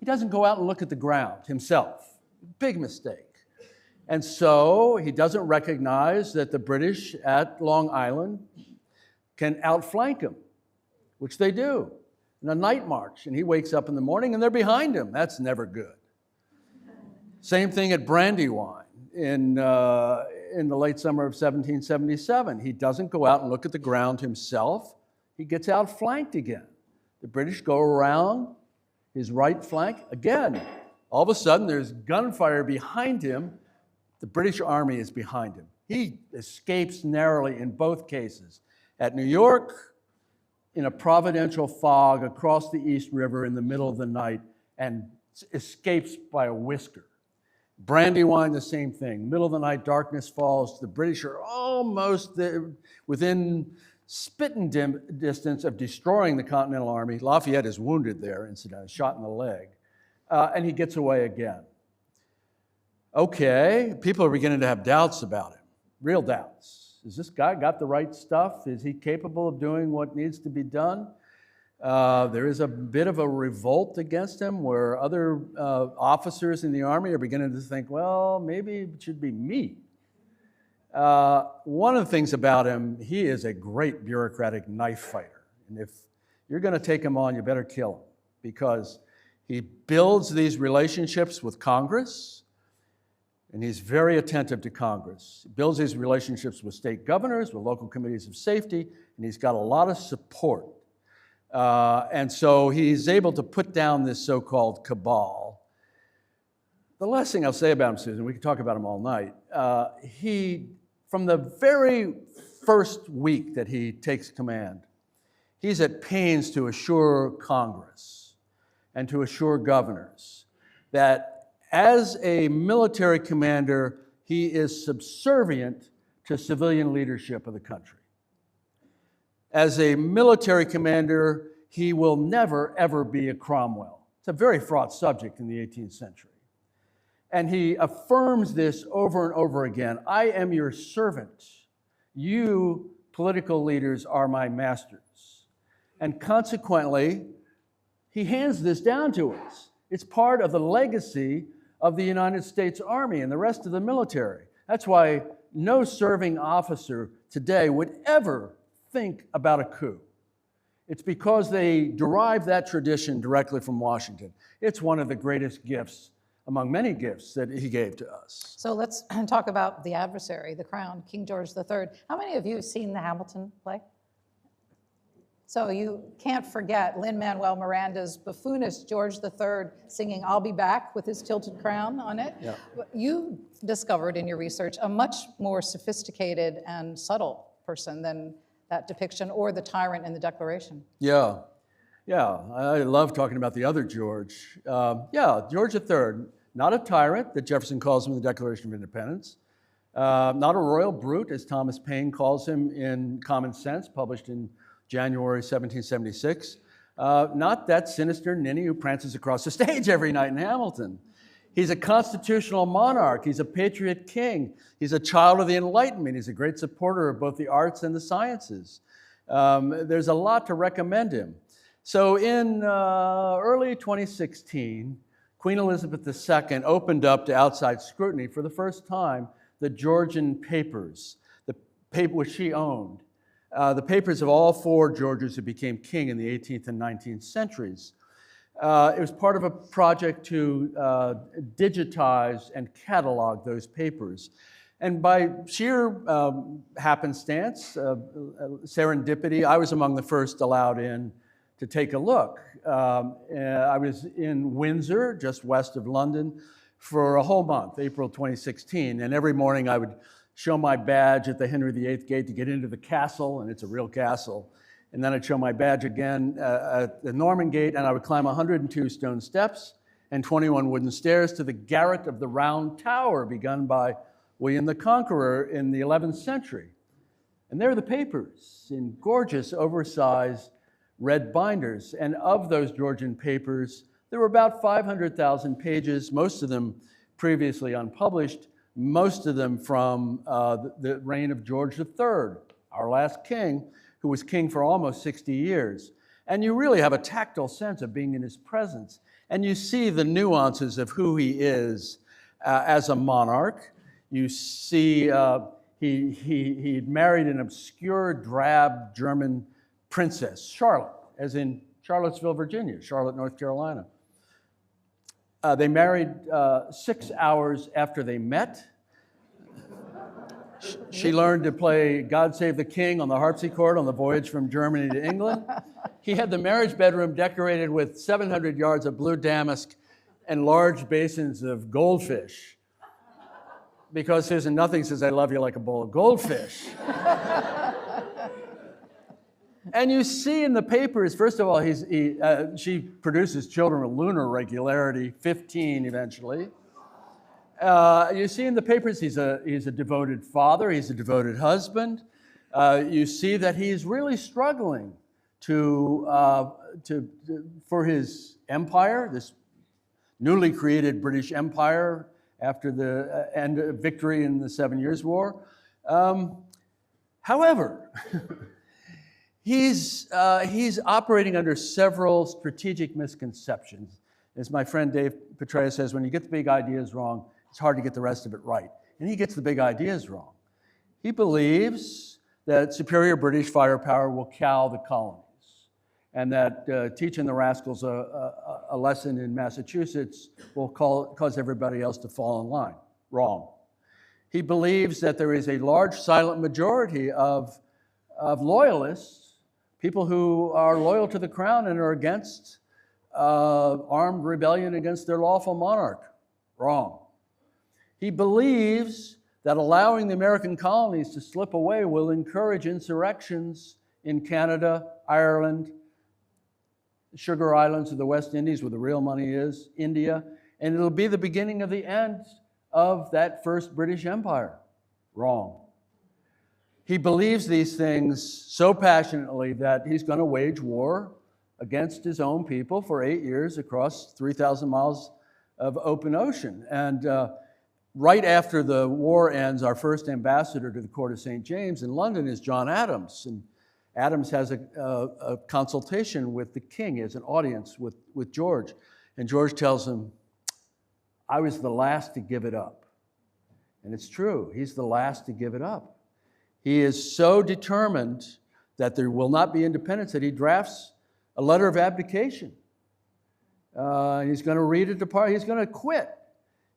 He doesn't go out and look at the ground himself. big mistake. And so he doesn't recognize that the British at Long Island can outflank him, which they do, in a night march. And he wakes up in the morning and they're behind him. That's never good. Same thing at Brandywine in the late summer of 1777. He doesn't go out and look at the ground himself. He gets outflanked again. The British go around his right flank. Again, all of a sudden there's gunfire behind him. The British army is behind him. He escapes narrowly in both cases. At New York, in a providential fog across the East River in the middle of the night, and escapes by a whisker. Brandywine, the same thing. Middle of the night, darkness falls. The British are almost there, within spitting distance of destroying the Continental Army. Lafayette is wounded there, incidentally, shot in the leg. And he gets away again. Okay, people are beginning to have doubts about him, real doubts. Has this guy got the right stuff? Is he capable of doing what needs to be done? There is a bit of a revolt against him where other officers in the army are beginning to think, well, maybe it should be me. One of the things about him, he is a great bureaucratic knife fighter. And if you're going to take him on, you better kill him, because he builds these relationships with Congress, and he's very attentive to Congress. He builds these relationships with state governors, with local committees of safety, and he's got a lot of support. And so he's able to put down this so-called cabal. The last thing I'll say about him, Susan, we could talk about him all night, from the very first week that he takes command, he's at pains to assure Congress and to assure governors that as a military commander, he is subservient to civilian leadership of the country. As a military commander, he will never, ever be a Cromwell. It's a very fraught subject in the 18th century. And he affirms this over and over again. I am your servant. You, political leaders, are my masters. And consequently, he hands this down to us. It's part of the legacy of the United States Army and the rest of the military. That's why no serving officer today would ever think about a coup. It's because they derive that tradition directly from Washington. It's one of the greatest gifts among many gifts that he gave to us. So let's talk about the adversary, the crown, King George III. How many of you have seen the Hamilton play? So you can't forget Lin-Manuel Miranda's buffoonish George III singing "I'll Be Back" with his tilted crown on it. Yeah. You discovered in your research a much more sophisticated and subtle person than that depiction, or the tyrant in the Declaration. Yeah, I love talking about the other George. George III, not a tyrant that Jefferson calls him in the Declaration of Independence, not a royal brute, as Thomas Paine calls him in Common Sense, published in January 1776. Not that sinister ninny who prances across the stage every night in Hamilton. He's a constitutional monarch. He's a patriot king. He's a child of the Enlightenment. He's a great supporter of both the arts and the sciences. There's a lot to recommend him. So in early 2016, Queen Elizabeth II opened up to outside scrutiny for the first time the Georgian papers, the paper which she owned. The papers of all four Georges who became king in the 18th and 19th centuries. It was part of a project to digitize and catalog those papers. And by sheer happenstance, serendipity, I was among the first allowed in to take a look. I was in Windsor, just west of London, for a whole month, April 2016. And every morning I would show my badge at the Henry VIII gate to get into the castle, and it's a real castle. And then I'd show my badge again at the Norman Gate, and I would climb 102 stone steps and 21 wooden stairs to the garret of the Round Tower, begun by William the Conqueror in the 11th century. And there are the papers in gorgeous, oversized red binders. And of those Georgian papers, there were about 500,000 pages, most of them previously unpublished, most of them from the reign of George III, our last king, who was king for almost 60 years. And you really have a tactile sense of being in his presence. And you see the nuances of who he is as a monarch. You see he married an obscure, drab German princess, Charlotte, as in Charlottesville, Virginia, Charlotte, North Carolina. They married 6 hours after they met. She learned to play God Save the King on the harpsichord on the voyage from Germany to England. He had the marriage bedroom decorated with 700 yards of blue damask and large basins of goldfish. Because Susan Nothing says, I love you like a bowl of goldfish. And you see in the papers, first of all, she produces children with lunar regularity, 15 eventually. You see in the papers he's a devoted father, he's a devoted husband. You see that he's really struggling for his empire, this newly created British Empire after the end of victory in the 7 Years' War. However, he's operating under several strategic misconceptions. As my friend Dave Petraeus says, when you get the big ideas wrong, it's hard to get the rest of it right. And he gets the big ideas wrong. He believes that superior British firepower will cow the colonies, and that teaching the rascals a lesson in Massachusetts will cause everybody else to fall in line. Wrong. He believes that there is a large silent majority of loyalists, people who are loyal to the crown and are against armed rebellion against their lawful monarch. Wrong. He believes that allowing the American colonies to slip away will encourage insurrections in Canada, Ireland, Sugar Islands of the West Indies, where the real money is, India, and it'll be the beginning of the end of that first British Empire. Wrong. He believes these things so passionately that he's going to wage war against his own people for 8 years across 3,000 miles of open ocean. And right after the war ends, our first ambassador to the court of St. James in London is John Adams. And Adams has a consultation with the king, he has an audience with George. And George tells him, I was the last to give it up. And it's true, he's the last to give it up. He is so determined that there will not be independence that he drafts a letter of abdication. He's going to read it to Parliament, he's going to quit.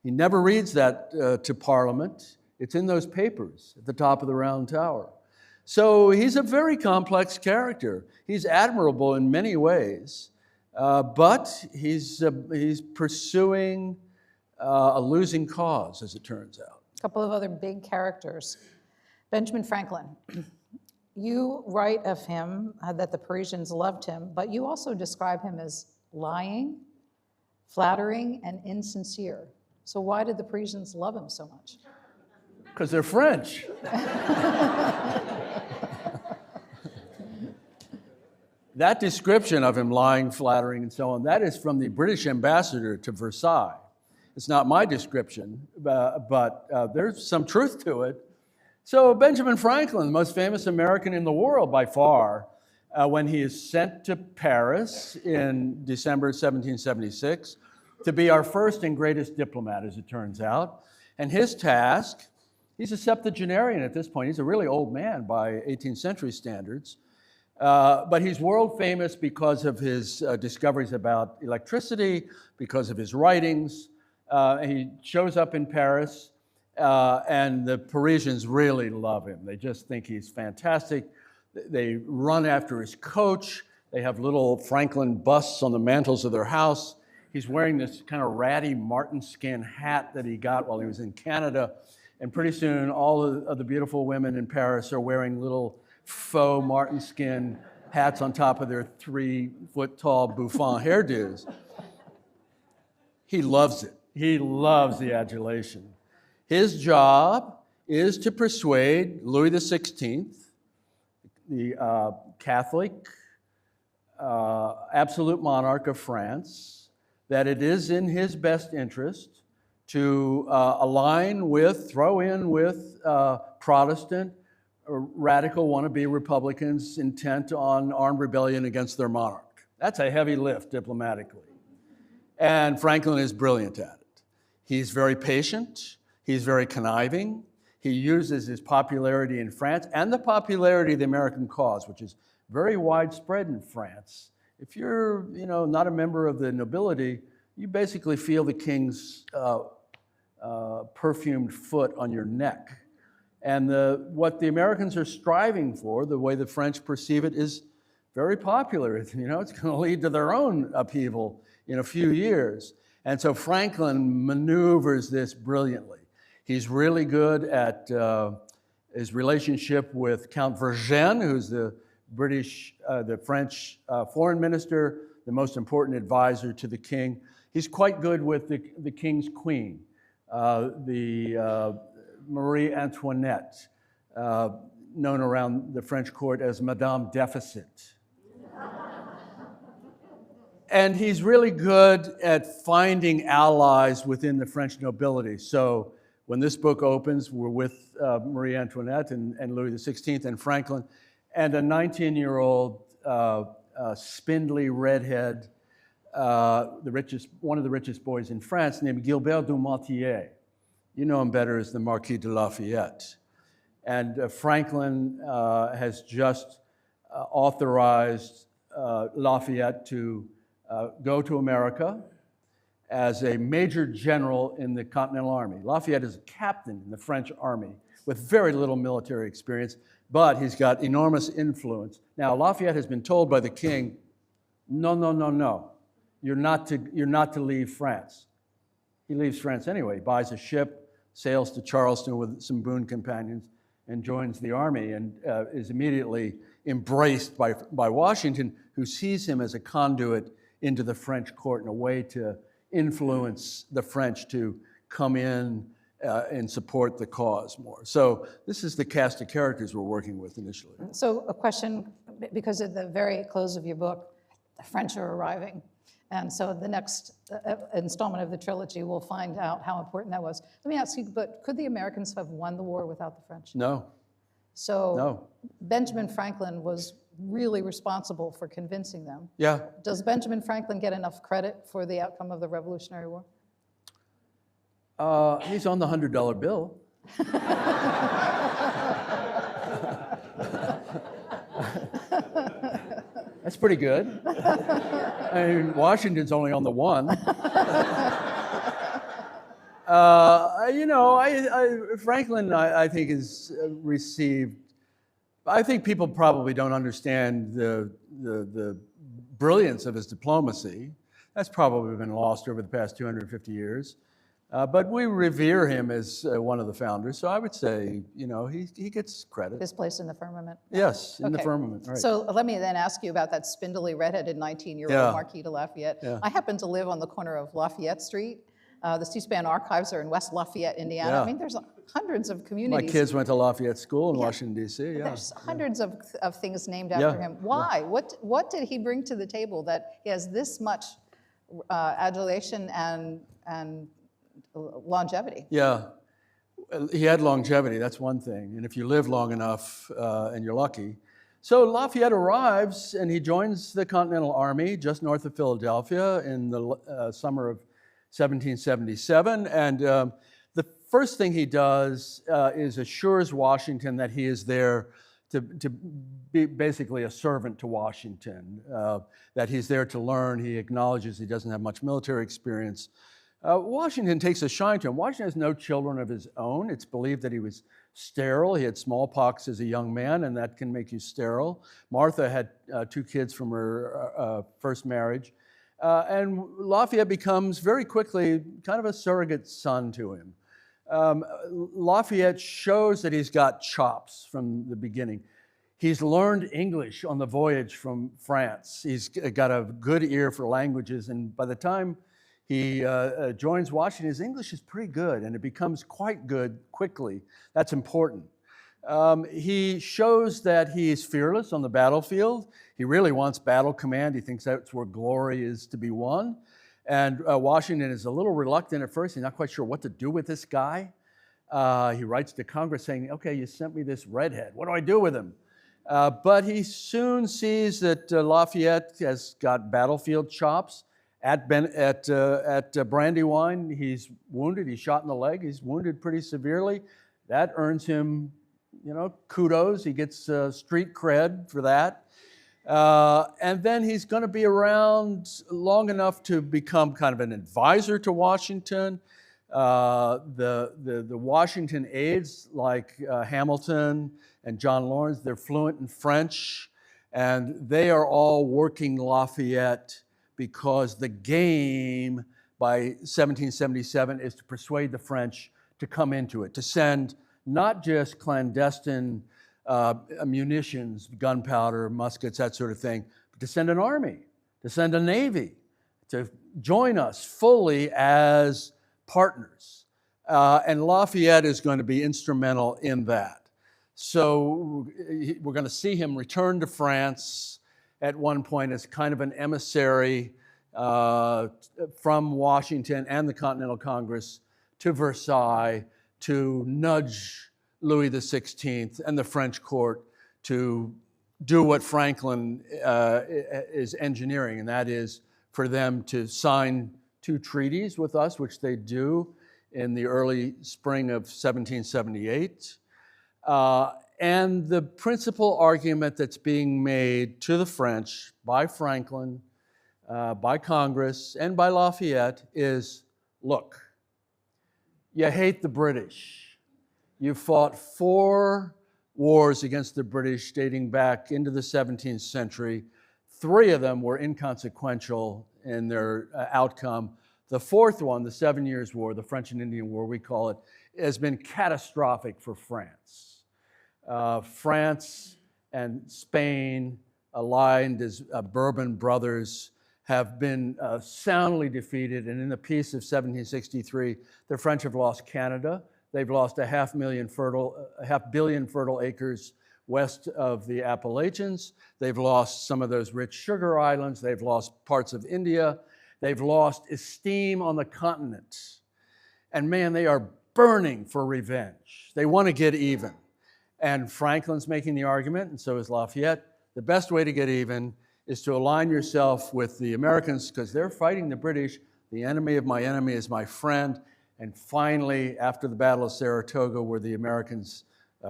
He never reads that to Parliament. It's in those papers at the top of the Round Tower. So he's a very complex character. He's admirable in many ways, but he's pursuing a losing cause, as it turns out. A couple of other big characters. Benjamin Franklin. You write of him that the Parisians loved him, but you also describe him as lying, flattering, and insincere. So why did the Parisians love him so much? Because they're French. That description of him lying, flattering, and so on, that is from the British ambassador to Versailles. It's not my description, but there's some truth to it. So Benjamin Franklin, the most famous American in the world by far, when he is sent to Paris in December 1776 to be our first and greatest diplomat, as it turns out. And his task, he's a septuagenarian at this point. He's a really old man by 18th century standards. But he's world famous because of his discoveries about electricity, because of his writings. He shows up in Paris, and the Parisians really love him. They just think he's fantastic. They run after his coach. They have little Franklin busts on the mantels of their house. He's wearing this kind of ratty marten skin hat that he got while he was in Canada. And pretty soon, all of the beautiful women in Paris are wearing little faux marten skin hats on top of their 3-foot-tall bouffant hairdos. He loves it. He loves the adulation. His job is to persuade Louis XVI, the Catholic absolute monarch of France, that it is in his best interest to throw in with Protestant radical wannabe Republicans intent on armed rebellion against their monarch. That's a heavy lift diplomatically. And Franklin is brilliant at it. He's very patient. He's very conniving. He uses his popularity in France and the popularity of the American cause, which is very widespread in France. If you're, not a member of the nobility, you basically feel the king's perfumed foot on your neck. And what the Americans are striving for, the way the French perceive it, is very popular. It's going to lead to their own upheaval in a few years. And so Franklin maneuvers this brilliantly. He's really good at his relationship with Count Vergennes, who's the French foreign minister, the most important advisor to the king. He's quite good with the king's queen, Marie Antoinette, known around the French court as Madame Deficit. And he's really good at finding allies within the French nobility. So when this book opens, we're with Marie Antoinette and Louis XVI and Franklin, and a 19-year-old spindly redhead, one of the richest boys in France, named Gilbert du Motier. You know him better as the Marquis de Lafayette. And Franklin has just authorized Lafayette to go to America as a major general in the Continental Army. Lafayette is a captain in the French army with very little military experience, but he's got enormous influence. Now, Lafayette has been told by the king, no, you're not to leave France. He leaves France anyway, buys a ship, sails to Charleston with some boon companions, and joins the army, and is immediately embraced by Washington, who sees him as a conduit into the French court and a way to influence the French to come in and support the cause more. So this is the cast of characters we're working with initially. So a question, because at the very close of your book, the French are arriving. And so the next installment of the trilogy will find out how important that was. Let me ask you, but could the Americans have won the war without the French? No. So No. Benjamin Franklin was really responsible for convincing them. Yeah. Does Benjamin Franklin get enough credit for the outcome of the Revolutionary War? He's on the $100 bill. That's pretty good. I mean, Washington's only on the one. Franklin, I think, is received. I think people probably don't understand the brilliance of his diplomacy. That's probably been lost over the past 250 years. But we revere him as one of the founders, so I would say, he gets credit. His place in the firmament? Yes, in the Okay. firmament, right. So let me then ask you about that spindly redheaded 19-year-old Yeah. Marquis de Lafayette. Yeah. I happen to live on the corner of Lafayette Street. The C-SPAN archives are in West Lafayette, Indiana. Yeah. I mean, there's hundreds of My communities. kids went to Lafayette School in Washington, D.C., yeah. There's hundreds of things named after him. Why? What did he bring to the table that he has this much adulation and longevity? Yeah, he had longevity, that's one thing. And if you live long enough, and you're lucky. So Lafayette arrives and he joins the Continental Army just north of Philadelphia in the summer of 1777. And the first thing he does is assures Washington that he is there to be basically a servant to Washington, that he's there to learn. He acknowledges he doesn't have much military experience. Washington takes a shine to him. Washington has no children of his own. It's believed that he was sterile. He had smallpox as a young man, and that can make you sterile. Martha had 2 kids from her first marriage. And Lafayette becomes very quickly kind of a surrogate son to him. Lafayette shows that he's got chops from the beginning. He's learned English on the voyage from France. He's got a good ear for languages, and by the time he joins Washington, his English is pretty good, and it becomes quite good quickly. That's important. He shows that he's fearless on the battlefield. He really wants battle command. He thinks that's where glory is to be won. And Washington is a little reluctant at first. He's not quite sure what to do with this guy. He writes to Congress saying, okay, you sent me this redhead. What do I do with him? But he soon sees that Lafayette has got battlefield chops, at Brandywine. He's wounded. He's shot in the leg. He's wounded pretty severely. That earns him, kudos. He gets street cred for that. And then he's going to be around long enough to become kind of an advisor to Washington. The Washington aides like Hamilton and John Lawrence, they're fluent in French, and they are all working Lafayette because the game by 1777 is to persuade the French to come into it, to send not just clandestine munitions, gunpowder, muskets, that sort of thing, but to send an army, to send a navy, to join us fully as partners. And Lafayette is going to be instrumental in that. So we're going to see him return to France at one point as kind of an emissary from Washington and the Continental Congress to Versailles to nudge Louis XVI and the French court to do what Franklin is engineering, and that is for them to sign 2 treaties with us, which they do in the early spring of 1778. And the principal argument that's being made to the French by Franklin, by Congress, and by Lafayette is, look, you hate the British. You fought 4 wars against the British dating back into the 17th century. 3 of them were inconsequential in their outcome. The 4th one, the 7 Years' War, the French and Indian War, we call it, has been catastrophic for France. France and Spain, aligned as Bourbon brothers, have been soundly defeated. And in the peace of 1763, the French have lost Canada. They've lost a half billion fertile acres west of the Appalachians. They've lost some of those rich sugar islands. They've lost parts of India. They've lost esteem on the continent. And man, they are burning for revenge. They want to get even. And Franklin's making the argument, and so is Lafayette, the best way to get even is to align yourself with the Americans because they're fighting the British. The enemy of my enemy is my friend. And finally, after the Battle of Saratoga, where the Americans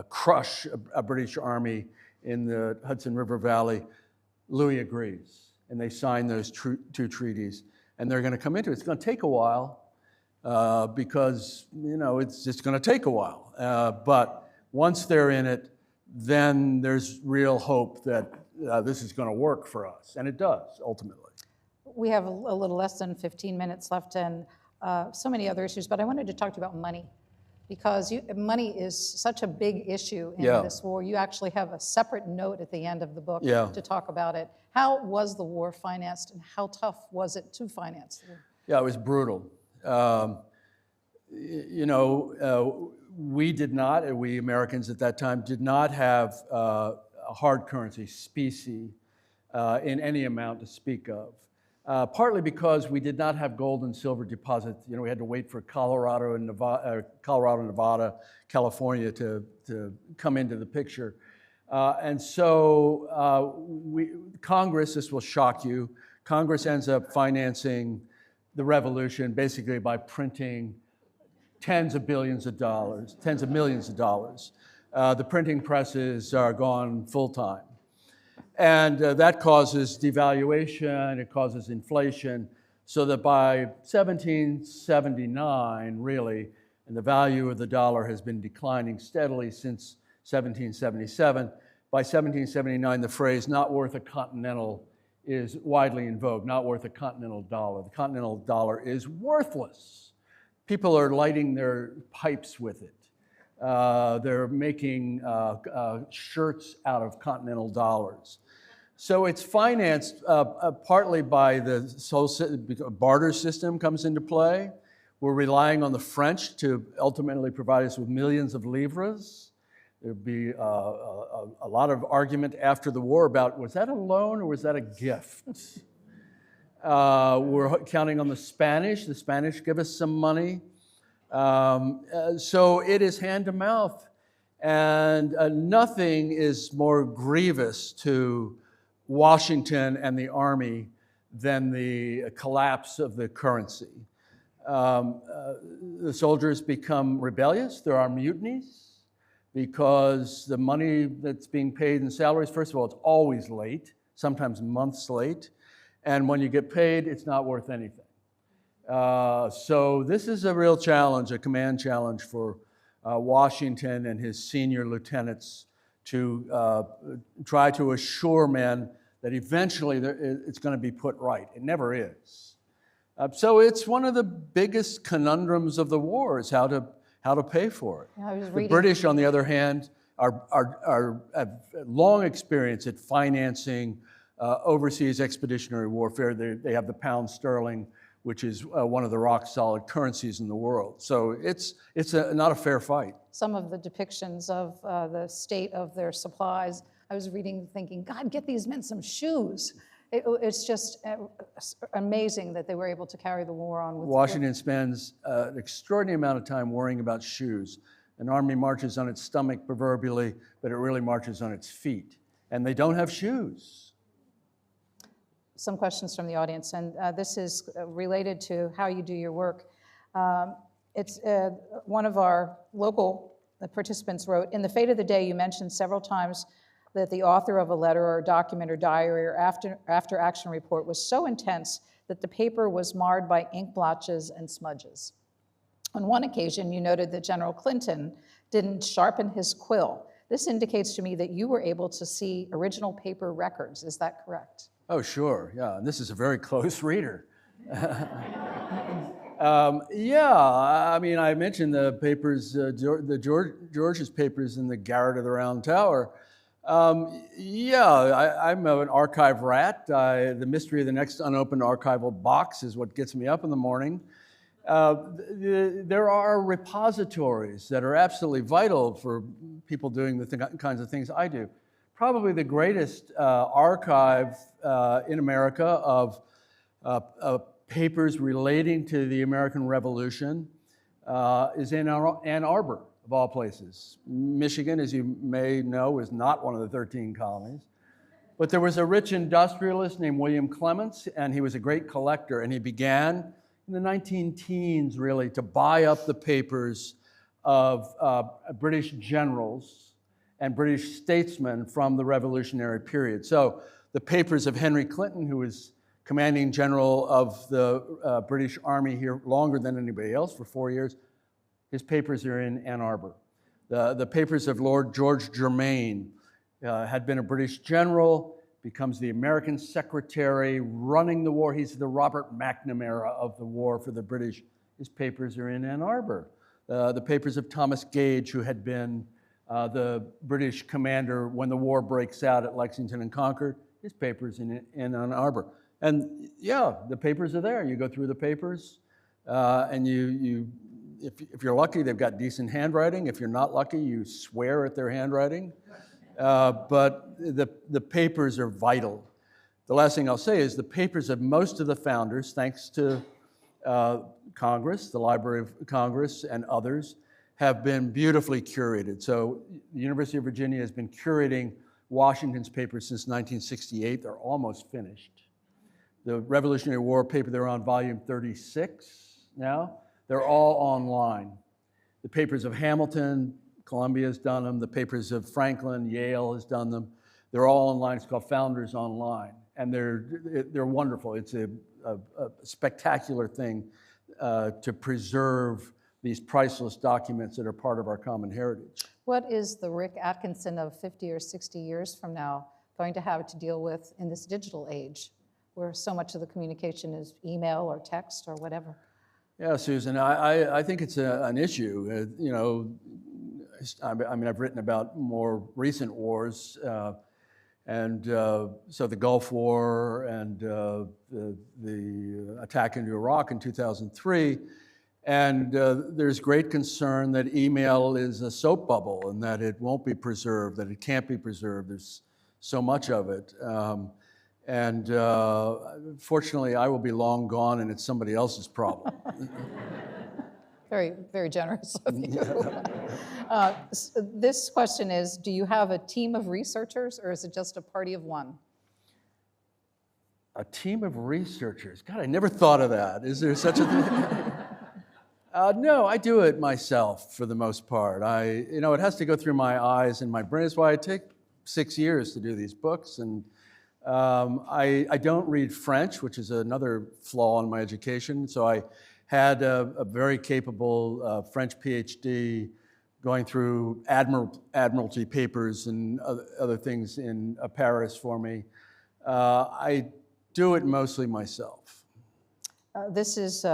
crush a British army in the Hudson River Valley, Louis agrees. And they sign those 2 treaties. And they're going to come into it. It's going to take a while because, it's just going to take a while. But once they're in it, then there's real hope that this is going to work for us. And it does, ultimately. We have a little less than 15 minutes left and so many other issues, but I wanted to talk to you about money because money is such a big issue in this war. You actually have a separate note at the end of the book to talk about it. How was the war financed and how tough was it to finance the war? Yeah, it was brutal. We Americans at that time did not have a hard currency, specie, in any amount to speak of. Partly because we did not have gold and silver deposits. We had to wait for Colorado, Nevada, California to come into the picture. And so Congress, this will shock you, Congress ends up financing the revolution basically by printing tens of millions of dollars. The printing presses are gone full time. And that causes devaluation, it causes inflation, so that by 1779, really, and the value of the dollar has been declining steadily since 1777. By 1779, the phrase, not worth a continental, is widely in vogue, not worth a continental dollar. The continental dollar is worthless. People are lighting their pipes with it. They're making shirts out of continental dollars. So it's financed partly by the barter system comes into play. We're relying on the French to ultimately provide us with millions of livres. There'd be a lot of argument after the war about, was that a loan or was that a gift? We're counting on the Spanish. The Spanish give us some money. So it is hand to mouth. And nothing is more grievous to Washington and the Army than the collapse of the currency. The soldiers become rebellious. There are mutinies because the money that's being paid in salaries, first of all, it's always late, sometimes months late. And when you get paid, it's not worth anything. So this is a real challenge, a command challenge for Washington and his senior lieutenants to try to assure men that eventually it's going to be put right. It never is. So it's one of the biggest conundrums of the war is how to pay for it. Yeah, I was The reading. British, on the other hand, have long experience at financing overseas expeditionary warfare. They have the pound sterling, which is one of the rock-solid currencies in the world. So it's not a fair fight. Some of the depictions of the state of their supplies, I was reading thinking, God, get these men some shoes. It's just amazing that they were able to carry the war on. Washington spends an extraordinary amount of time worrying about shoes. An army marches on its stomach proverbially, but it really marches on its feet. And they don't have shoes. Some questions from the audience, and this is related to how you do your work. It's one of our local participants wrote, in the fate of the day, you mentioned several times that the author of a letter or document or diary or after action report was so intense that the paper was marred by ink blotches and smudges. On one occasion, you noted that General Clinton didn't sharpen his quill. This indicates to me that you were able to see original paper records. Is that correct? Oh, sure, yeah, and this is a very close reader. Yeah, I mean, I mentioned the papers, George's papers in the garret of the Round Tower. Yeah, I'm an archive rat. The mystery of the next unopened archival box is what gets me up in the morning. There are repositories that are absolutely vital for people doing the kinds of things I do. Probably the greatest archive in America of papers relating to the American Revolution is in Ann Arbor, of all places. Michigan, as you may know, is not one of the 13 colonies. But there was a rich industrialist named William Clements, and he was a great collector, and he began in the 19-teens, really, to buy up the papers of British generals and British statesmen from the Revolutionary period. So the papers of Henry Clinton, who was commanding general of the British Army here longer than anybody else, for 4 years, his papers are in Ann Arbor. The papers of Lord George Germain had been a British general, becomes the American secretary running the war. He's the Robert McNamara of the war for the British. His papers are in Ann Arbor. The papers of Thomas Gage, who had been the British commander when the war breaks out at Lexington and Concord, his papers in Ann Arbor. And yeah, the papers are there. You go through the papers, and if you're lucky, they've got decent handwriting. If you're not lucky, you swear at their handwriting. But the papers are vital. The last thing I'll say is the papers of most of the founders, thanks to Congress, the Library of Congress, and others, have been beautifully curated. So the University of Virginia has been curating Washington's papers since 1968. They're almost finished. The Revolutionary War paper, they're on volume 36 now. They're all online. The papers of Hamilton, Columbia has done them. The papers of Franklin, Yale has done them. They're all online. It's called Founders Online. And they're wonderful. It's a spectacular thing to preserve these priceless documents that are part of our common heritage. What is the Rick Atkinson of 50 or 60 years from now going to have to deal with in this digital age, where so much of the communication is email or text or whatever? Yeah, Susan, I think it's an issue. You know, I mean, I've written about more recent wars, and so the Gulf War and the attack into Iraq in 2003. And there's great concern that email is a soap bubble and that it won't be preserved, that it can't be preserved. There's so much of it. And fortunately, I will be long gone and it's somebody else's problem. Very, very generous of you. This question is, do you have a team of researchers or is it just a party of one? A team of researchers. God, I never thought of that. Is there such a thing? No, I do it myself for the most part. It has to go through my eyes and my brain. That's why it takes 6 years to do these books. And I don't read French, which is another flaw in my education. So I had a very capable French PhD going through admiralty papers and other things in Paris for me. I do it mostly myself. This is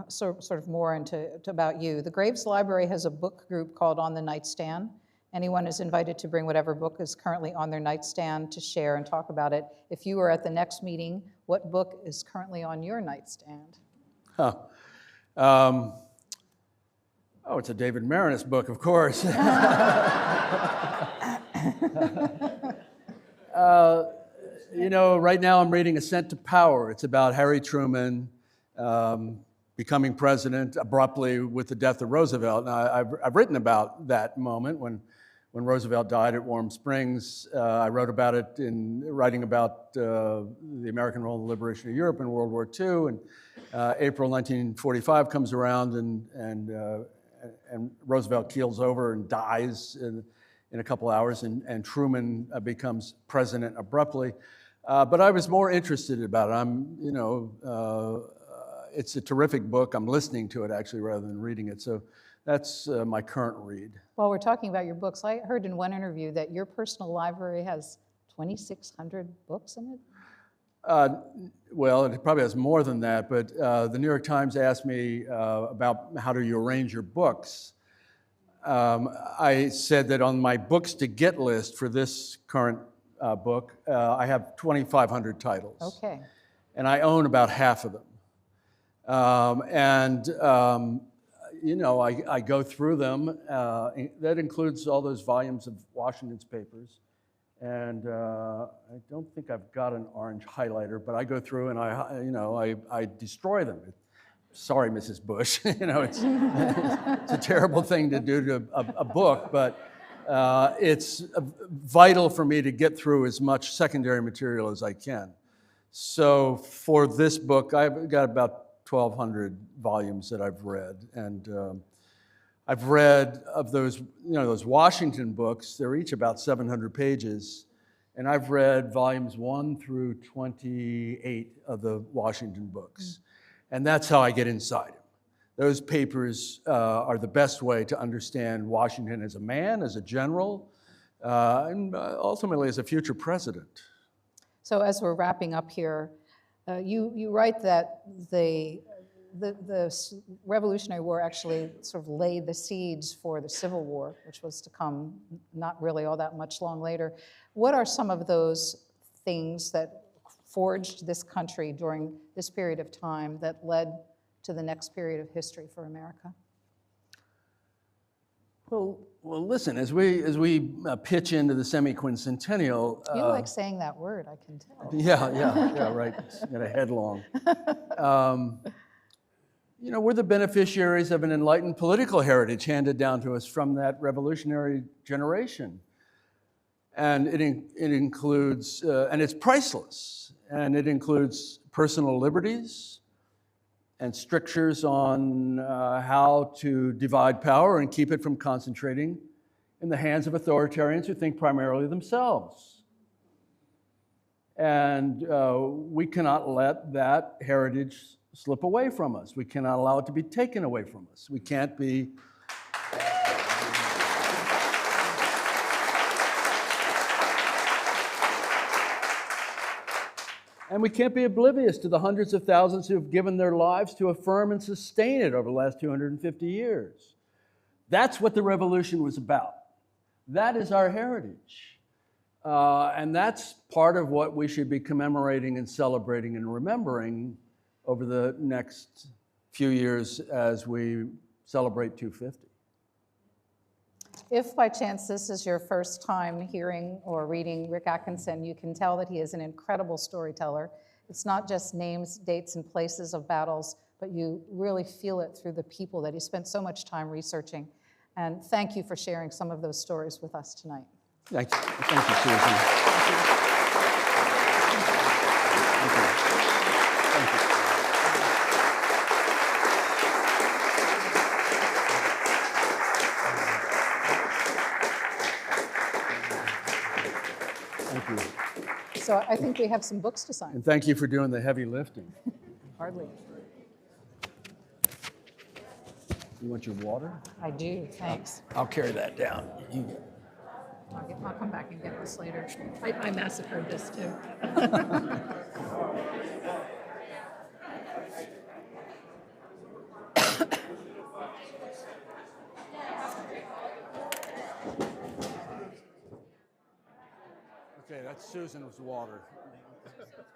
sort of more into about you. The Graves Library has a book group called On the Nightstand. Anyone is invited to bring whatever book is currently on their nightstand to share and talk about it. If you were at the next meeting, what book is currently on your nightstand? It's a David Maraniss book, of course. Right now I'm reading Ascent to Power. It's about Harry Truman becoming president abruptly with the death of Roosevelt. Now, I've written about that moment when Roosevelt died at Warm Springs. I wrote about it in writing about the American role in the liberation of Europe in World War II. And April 1945 comes around, and Roosevelt keels over and dies in a couple hours, and Truman becomes president abruptly. But I was more interested about it. It's a terrific book. I'm listening to it actually rather than reading it. So that's my current read. While we're talking about your books, I heard in one interview that your personal library has 2,600 books in it? Well, it probably has more than that, but the New York Times asked me about how do you arrange your books. I said that on my books to get list for this current book, I have 2,500 titles. Okay. And I own about half of them. I go through them. That includes all those volumes of Washington's papers. And I don't think I've got an orange highlighter, but I go through and I destroy them. Sorry, Mrs. Bush. It's a terrible thing to do to a book, but it's vital for me to get through as much secondary material as I can. So for this book, I've got about 1,200 volumes that I've read, and I've read of those, those Washington books. They're each about 700 pages, and I've read volumes 1 through 28 of the Washington books, and that's how I get inside them. Those papers are the best way to understand Washington as a man, as a general, and ultimately as a future president. So as we're wrapping up here, you write that the Revolutionary War actually sort of laid the seeds for the Civil War, which was to come not really all that much long later. What are some of those things that forged this country during this period of time that led to the next period of history for America? Well, listen, as we pitch into the semi-quincentennial... You like saying that word, I can tell. Yeah, right. Got a head long. We're the beneficiaries of an enlightened political heritage handed down to us from that revolutionary generation. And it includes, and it's priceless, and it includes personal liberties and strictures on how to divide power and keep it from concentrating in the hands of authoritarians who think primarily themselves. And we cannot let that heritage slip away from us. We cannot allow it to be taken away from us. We can't be... And we can't be oblivious to the hundreds of thousands who have given their lives to affirm and sustain it over the last 250 years. That's what the revolution was about. That is our heritage. And that's part of what we should be commemorating and celebrating and remembering over the next few years as we celebrate 250. If by chance this is your first time hearing or reading Rick Atkinson, you can tell that he is an incredible storyteller. It's not just names, dates, and places of battles, but you really feel it through the people that he spent so much time researching. And thank you for sharing some of those stories with us tonight. Thank you, Susan. Thank you. Thank you. So I think we have some books to sign. And thank you for doing the heavy lifting. Hardly. You want your water? I do, thanks. I'll carry that down. I'll come back and get this later. I massacred this too. Okay, that's Susan's water.